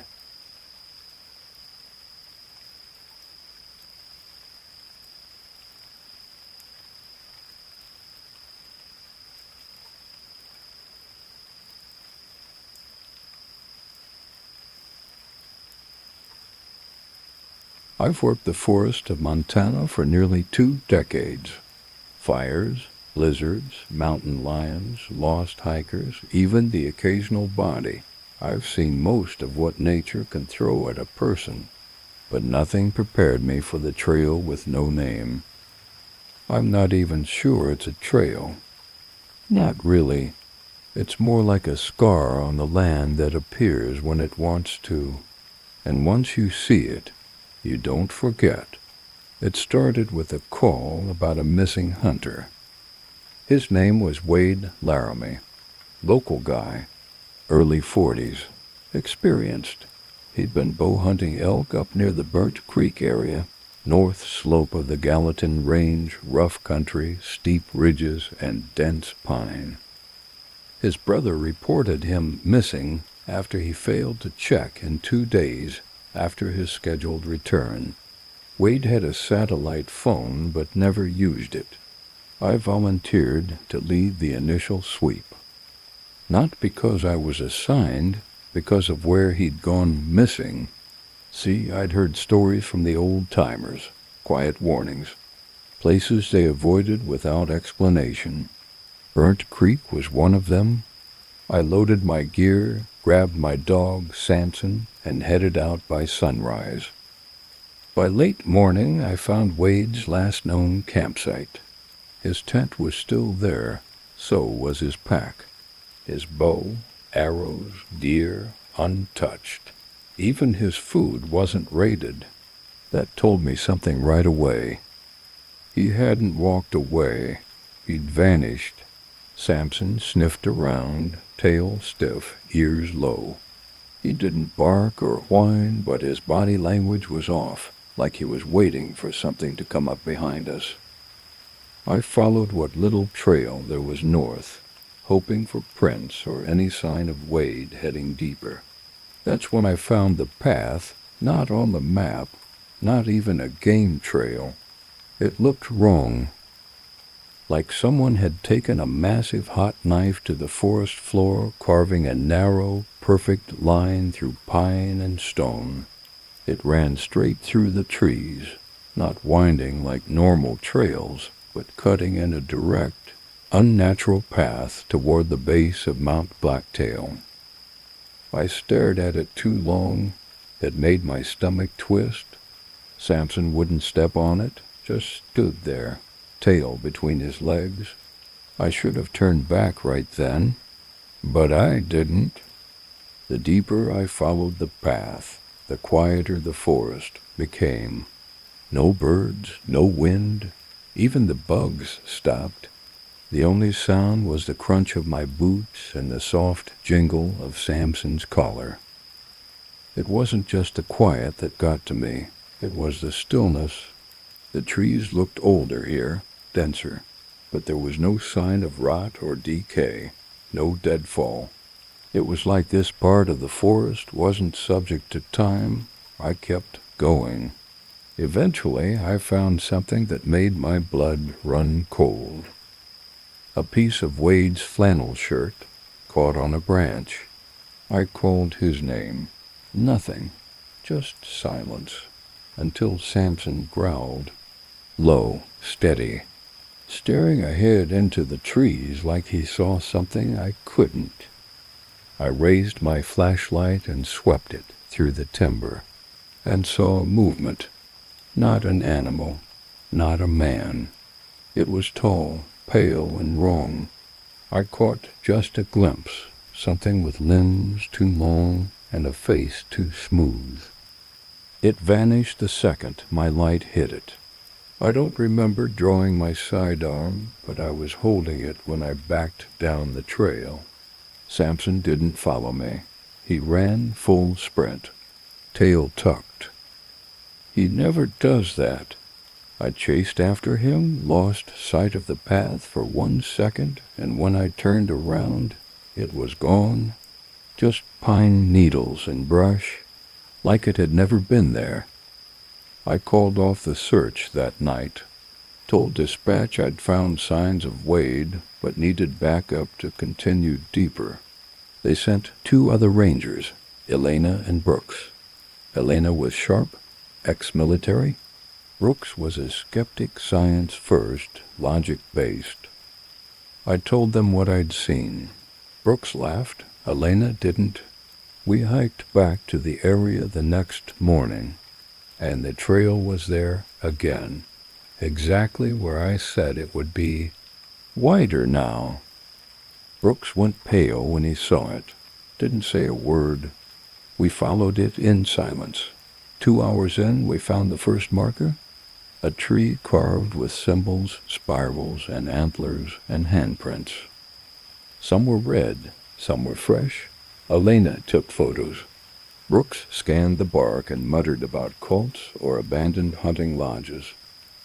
I've worked the forest of Montana for nearly 2 decades. Fires, blizzards, mountain lions, lost hikers, even the occasional body. I've seen most of what nature can throw at a person, but nothing prepared me for the trail with no name. I'm not even sure it's a trail. Not really. It's more like a scar on the land that appears when it wants to, and once you see it, you don't forget. It started with a call about a missing hunter. His name was Wade Laramie. Local guy, early 40s, experienced. He'd been bow hunting elk up near the Burnt Creek area, north slope of the Gallatin Range, rough country, steep ridges, and dense pine. His brother reported him missing after he failed to check in 2 days after his scheduled return. Wade had a satellite phone but never used it. I volunteered to lead the initial sweep. Not because I was assigned, because of where he'd gone missing. See, I'd heard stories from the old-timers, quiet warnings, places they avoided without explanation. Burnt Creek was one of them. I loaded my gear, grabbed my dog, Samson, and headed out by sunrise. By late morning, I found Wade's last known campsite. His tent was still there, so was his pack. His bow, arrows, deer, untouched. Even his food wasn't raided. That told me something right away. He hadn't walked away. He'd vanished. Samson sniffed around, tail stiff, ears low. He didn't bark or whine, but his body language was off, like he was waiting for something to come up behind us. I followed what little trail there was north, hoping for prints or any sign of Wade heading deeper. That's when I found the path, not on the map, not even a game trail. It looked wrong, like someone had taken a massive hot knife to the forest floor, carving a narrow, perfect line through pine and stone. It ran straight through the trees, not winding like normal trails, but cutting in a direct, unnatural path toward the base of Mount Blacktail. I stared at it too long. It made my stomach twist. Samson wouldn't step on it, just stood there, tail between his legs. I should have turned back right then, but I didn't. The deeper I followed the path, the quieter the forest became. No birds, no wind, even the bugs stopped. The only sound was the crunch of my boots and the soft jingle of Samson's collar. It wasn't just the quiet that got to me, it was the stillness. The trees looked older here, denser, but there was no sign of rot or decay, no deadfall. It was like this part of the forest wasn't subject to time. I kept going. Eventually, I found something that made my blood run cold. A piece of Wade's flannel shirt caught on a branch. I called his name. Nothing, just silence, until Samson growled, low, steady, staring ahead into the trees like he saw something I couldn't. I raised my flashlight and swept it through the timber, and saw movement. Not an animal, not a man. It was tall, pale, and wrong. I caught just a glimpse, something with limbs too long and a face too smooth. It vanished the second my light hit it. I don't remember drawing my sidearm, but I was holding it when I backed down the trail. Samson didn't follow me. He ran full sprint, tail tucked. He never does that. I chased after him, lost sight of the path for 1 second, and when I turned around, it was gone. Just pine needles and brush, like it had never been there. I called off the search that night, told dispatch I'd found signs of Wade, but needed backup to continue deeper. They sent 2 other rangers, Elena and Brooks. Elena was sharp, ex-military. Brooks was a skeptic, science-first, logic-based. I told them what I'd seen. Brooks laughed. Elena didn't. We hiked back to the area the next morning, and the trail was there again, exactly where I said it would be, wider now. Brooks went pale when he saw it, didn't say a word. We followed it in silence. 2 hours in, we found the first marker, a tree carved with symbols, spirals, and antlers and handprints. Some were red, some were fresh. Elena took photos. Brooks scanned the bark and muttered about cults or abandoned hunting lodges.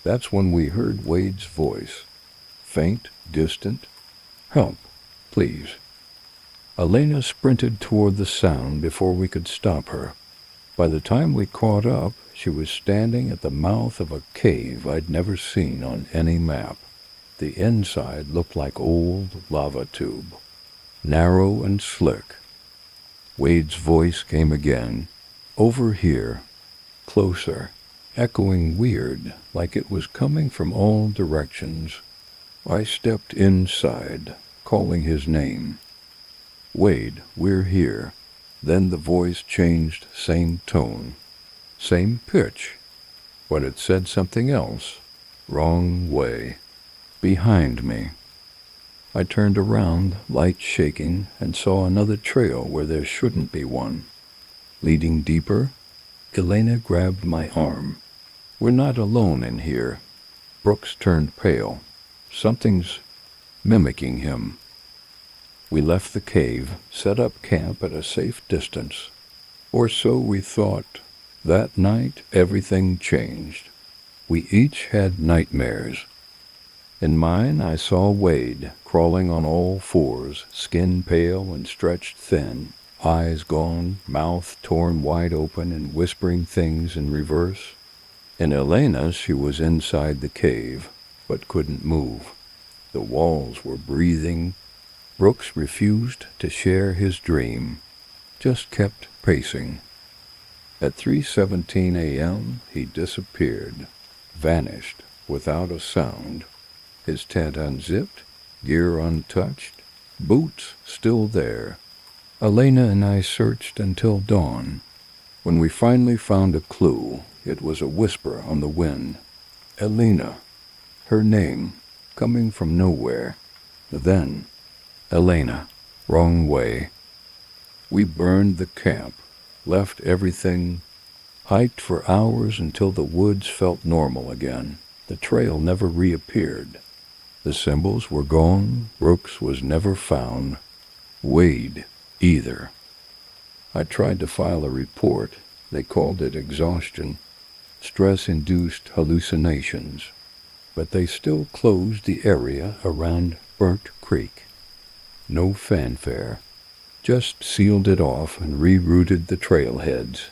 That's when we heard Wade's voice. Faint, distant. Help, please. Elena sprinted toward the sound before we could stop her. By the time we caught up, she was standing at the mouth of a cave I'd never seen on any map. The inside looked like old lava tube, narrow and slick. Wade's voice came again, over here, closer, echoing weird, like it was coming from all directions. I stepped inside, calling his name. Wade, we're here. Then the voice changed, same tone, same pitch, but it said something else, wrong way, behind me. I turned around, light shaking, and saw another trail where there shouldn't be one. Leading deeper, Elena grabbed my arm. We're not alone in here. Brooks turned pale. Something's mimicking him. We left the cave, set up camp at a safe distance. Or so we thought. That night, everything changed. We each had nightmares. In mine, I saw Wade, crawling on all fours, skin pale and stretched thin, eyes gone, mouth torn wide open and whispering things in reverse. In Elena's, she was inside the cave, but couldn't move. The walls were breathing. Brooks refused to share his dream, just kept pacing. At 3:17 a.m., he disappeared. vanished without a sound, his tent unzipped, gear untouched, boots still there. Elena and I searched until dawn. When we finally found a clue, it was a whisper on the wind. Elena, her name, coming from nowhere. Then, Elena, wrong way. We burned the camp, left everything, hiked for hours until the woods felt normal again. The trail never reappeared. The symbols were gone, Brooks was never found, Wade either. I tried to file a report. They called it exhaustion, stress-induced hallucinations, but they still closed the area around Burnt Creek. No fanfare, just sealed it off and rerouted the trailheads.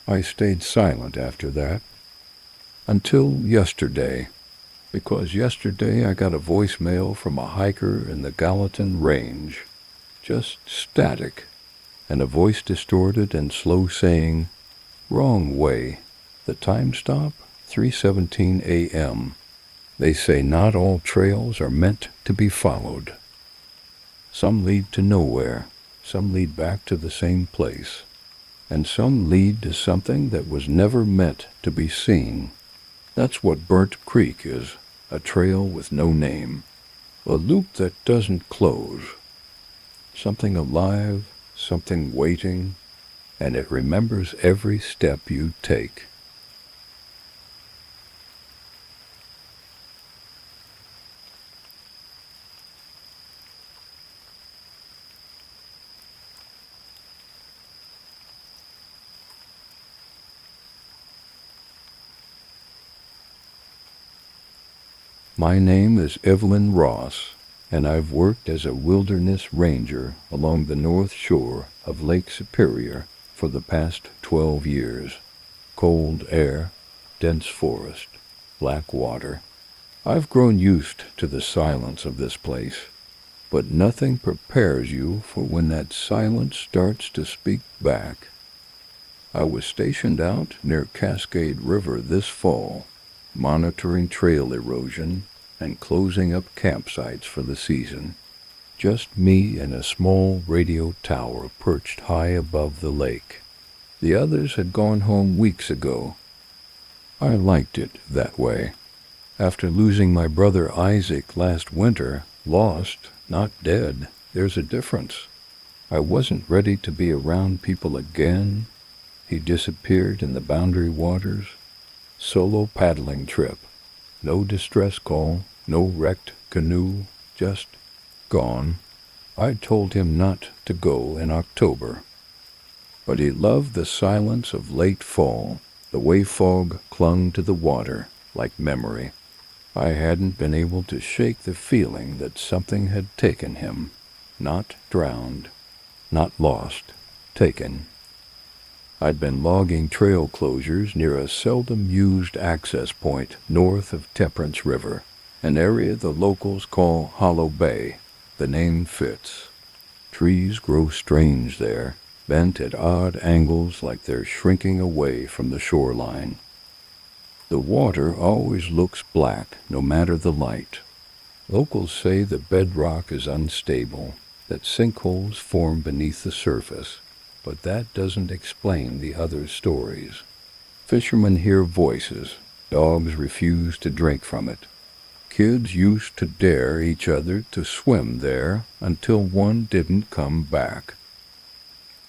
I stayed silent after that, until yesterday, because yesterday I got a voicemail from a hiker in the Gallatin Range, just static, and a voice distorted and slow saying, "Wrong way. The time stop, 3:17 a.m. They say not all trails are meant to be followed. Some lead to nowhere, some lead back to the same place, and some lead to something that was never meant to be seen. That's what Burnt Creek is, a trail with no name, a loop that doesn't close. Something alive, something waiting, and it remembers every step you take." My name is Evelyn Ross, and I've worked as a wilderness ranger along the north shore of Lake Superior for the past 12 years. Cold air, dense forest, black water. I've grown used to the silence of this place, but nothing prepares you for when that silence starts to speak back. I was stationed out near Cascade River this fall, monitoring trail erosion and closing up campsites for the season. Just me and a small radio tower perched high above the lake. The others had gone home weeks ago. I liked it that way. After losing my brother Isaac last winter, lost, not dead, there's a difference. I wasn't ready to be around people again. He disappeared in the Boundary Waters. Solo paddling trip. No distress call, no wrecked canoe, just gone. I told him not to go in October. But he loved the silence of late fall, the way fog clung to the water like memory. I hadn't been able to shake the feeling that something had taken him. Not drowned, not lost, taken. I'd been logging trail closures near a seldom-used access point north of Temperance River, an area the locals call Hollow Bay. The name fits. Trees grow strange there, bent at odd angles like they're shrinking away from the shoreline. The water always looks black, no matter the light. Locals say the bedrock is unstable, that sinkholes form beneath the surface, but that doesn't explain the other stories. Fishermen hear voices. Dogs refuse to drink from it. Kids used to dare each other to swim there until one didn't come back.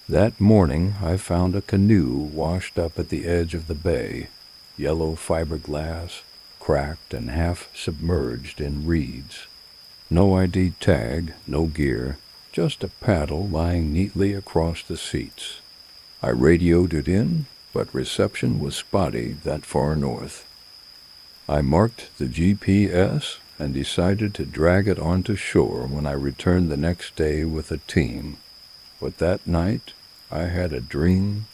That morning I found a canoe washed up at the edge of the bay, yellow fiberglass, cracked and half submerged in reeds. No ID tag, no gear, just a paddle lying neatly across the seats. I radioed it in, but reception was spotty that far north. I marked the GPS and decided to drag it onto shore when I returned the next day with a team. But that night, I had a dream.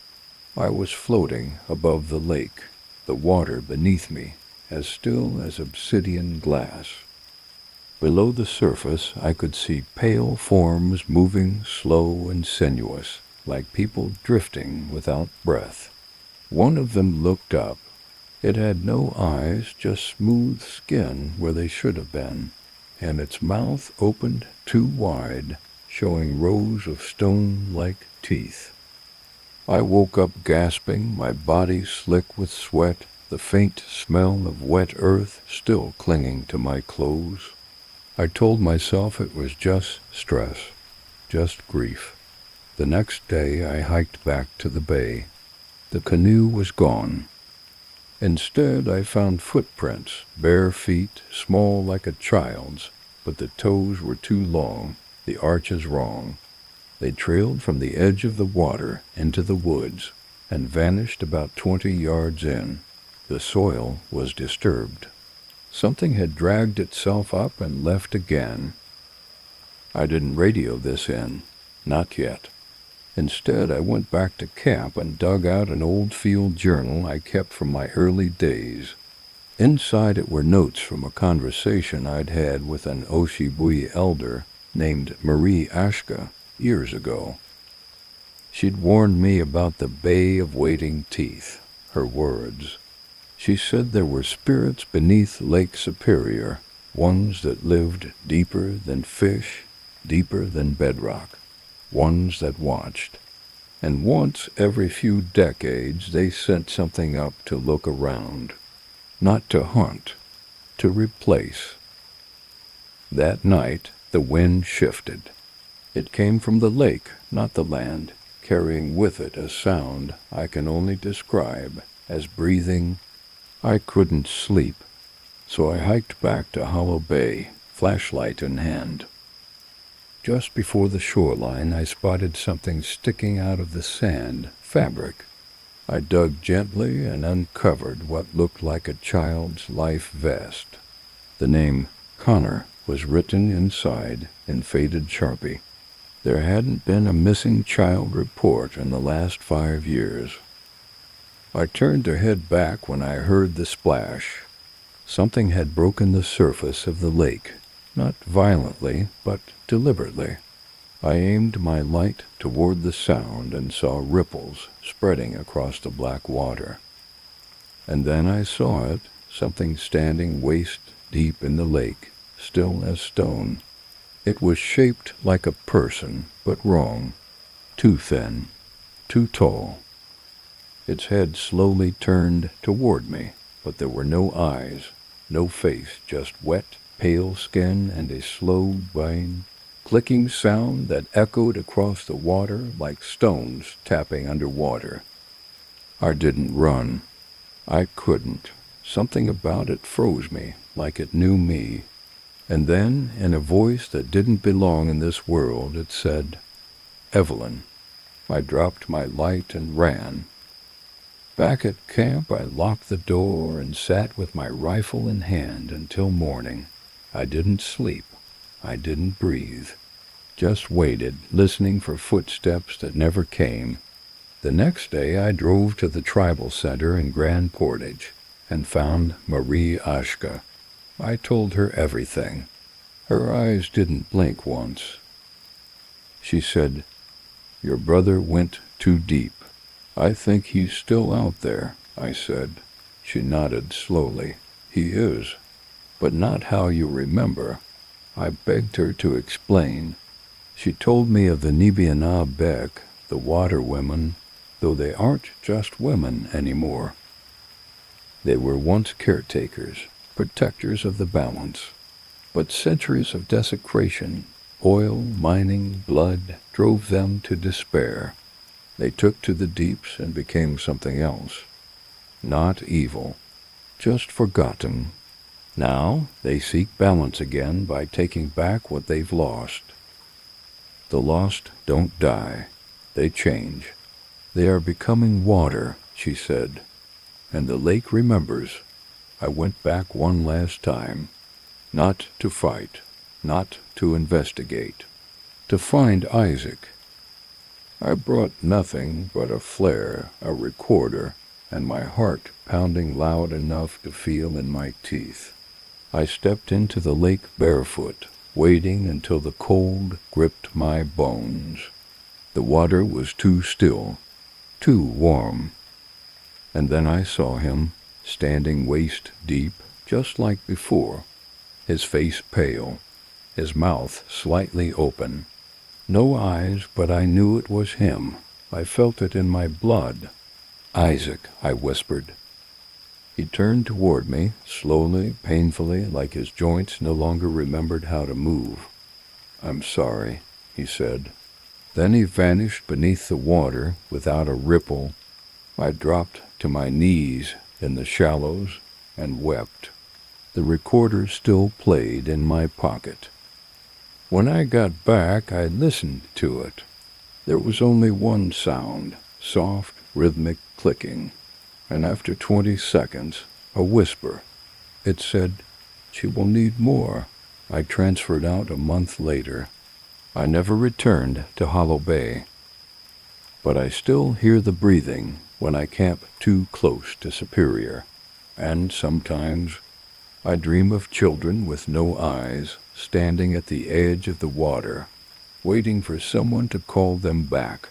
I was floating above the lake, the water beneath me, as still as obsidian glass. Below the surface, I could see pale forms moving slow and sinuous, like people drifting without breath. One of them looked up. It had no eyes, just smooth skin where they should have been, and its mouth opened too wide, showing rows of stone-like teeth. I woke up gasping, my body slick with sweat, the faint smell of wet earth still clinging to my clothes. I told myself it was just stress, just grief. The next day I hiked back to the bay. The canoe was gone. Instead, I found footprints, bare feet, small like a child's, but the toes were too long, the arches wrong. They trailed from the edge of the water into the woods and vanished about 20 yards in. The soil was disturbed. Something had dragged itself up and left again. I didn't radio this in, not yet. Instead, I went back to camp and dug out an old field journal I kept from my early days. Inside it were notes from a conversation I'd had with an Oshibui elder named Marie Ashka years ago. She'd warned me about the Bay of Waiting Teeth, her words. She said there were spirits beneath Lake Superior, ones that lived deeper than fish, deeper than bedrock. Ones that watched, and once every few decades they sent something up to look around, not to hunt, to replace. That night the wind shifted. It came from the lake, not the land, carrying with it a sound I can only describe as breathing. I couldn't sleep, so I hiked back to Hollow Bay, flashlight in hand. Just before the shoreline, I spotted something sticking out of the sand, fabric. I dug gently and uncovered what looked like a child's life vest. The name Connor was written inside in faded Sharpie. There hadn't been a missing child report in the last 5 years. I turned to head back when I heard the splash. Something had broken the surface of the lake. Not violently, but deliberately. I aimed my light toward the sound and saw ripples spreading across the black water. And then I saw it, something standing waist deep in the lake, still as stone. It was shaped like a person, but wrong. Too thin, too tall. Its head slowly turned toward me, but there were no eyes, no face, just wet, pale skin and a slow bang, clicking sound that echoed across the water like stones tapping underwater. I didn't run. I couldn't. Something about it froze me, like it knew me. And then, in a voice that didn't belong in this world, it said, "Evelyn." I dropped my light and ran. Back at camp, I locked the door and sat with my rifle in hand until morning. I didn't sleep. I didn't breathe. Just waited, listening for footsteps that never came. The next day I drove to the tribal center in Grand Portage and found Marie Ashka. I told her everything. Her eyes didn't blink once. She said, "Your brother went too deep. I think he's still out there," I said. She nodded slowly. "He is. But not how you remember." I begged her to explain. She told me of the Nibiana Bek, the water women, though they aren't just women anymore. They were once caretakers, protectors of the balance. But centuries of desecration, oil, mining, blood, drove them to despair. They took to the deeps and became something else. Not evil, just forgotten. Now they seek balance again by taking back what they've lost. The lost don't die. They change. They are becoming water, she said. And the lake remembers. I went back one last time. Not to fight. Not to investigate. To find Isaac. I brought nothing but a flare, a recorder, and my heart pounding loud enough to feel in my teeth. I stepped into the lake barefoot, waiting until the cold gripped my bones. The water was too still, too warm. And then I saw him, standing waist deep, just like before, his face pale, his mouth slightly open. No eyes, but I knew it was him. I felt it in my blood. "Isaac," I whispered. He turned toward me, slowly, painfully, like his joints no longer remembered how to move. "I'm sorry," he said. Then he vanished beneath the water without a ripple. I dropped to my knees in the shallows and wept. The recorder still played in my pocket. When I got back, I listened to it. There was only one sound, soft, rhythmic clicking, and after 20 seconds, a whisper. It said, "She will need more." I transferred out a month later. I never returned to Hollow Bay, but I still hear the breathing when I camp too close to Superior, and sometimes I dream of children with no eyes standing at the edge of the water, waiting for someone to call them back.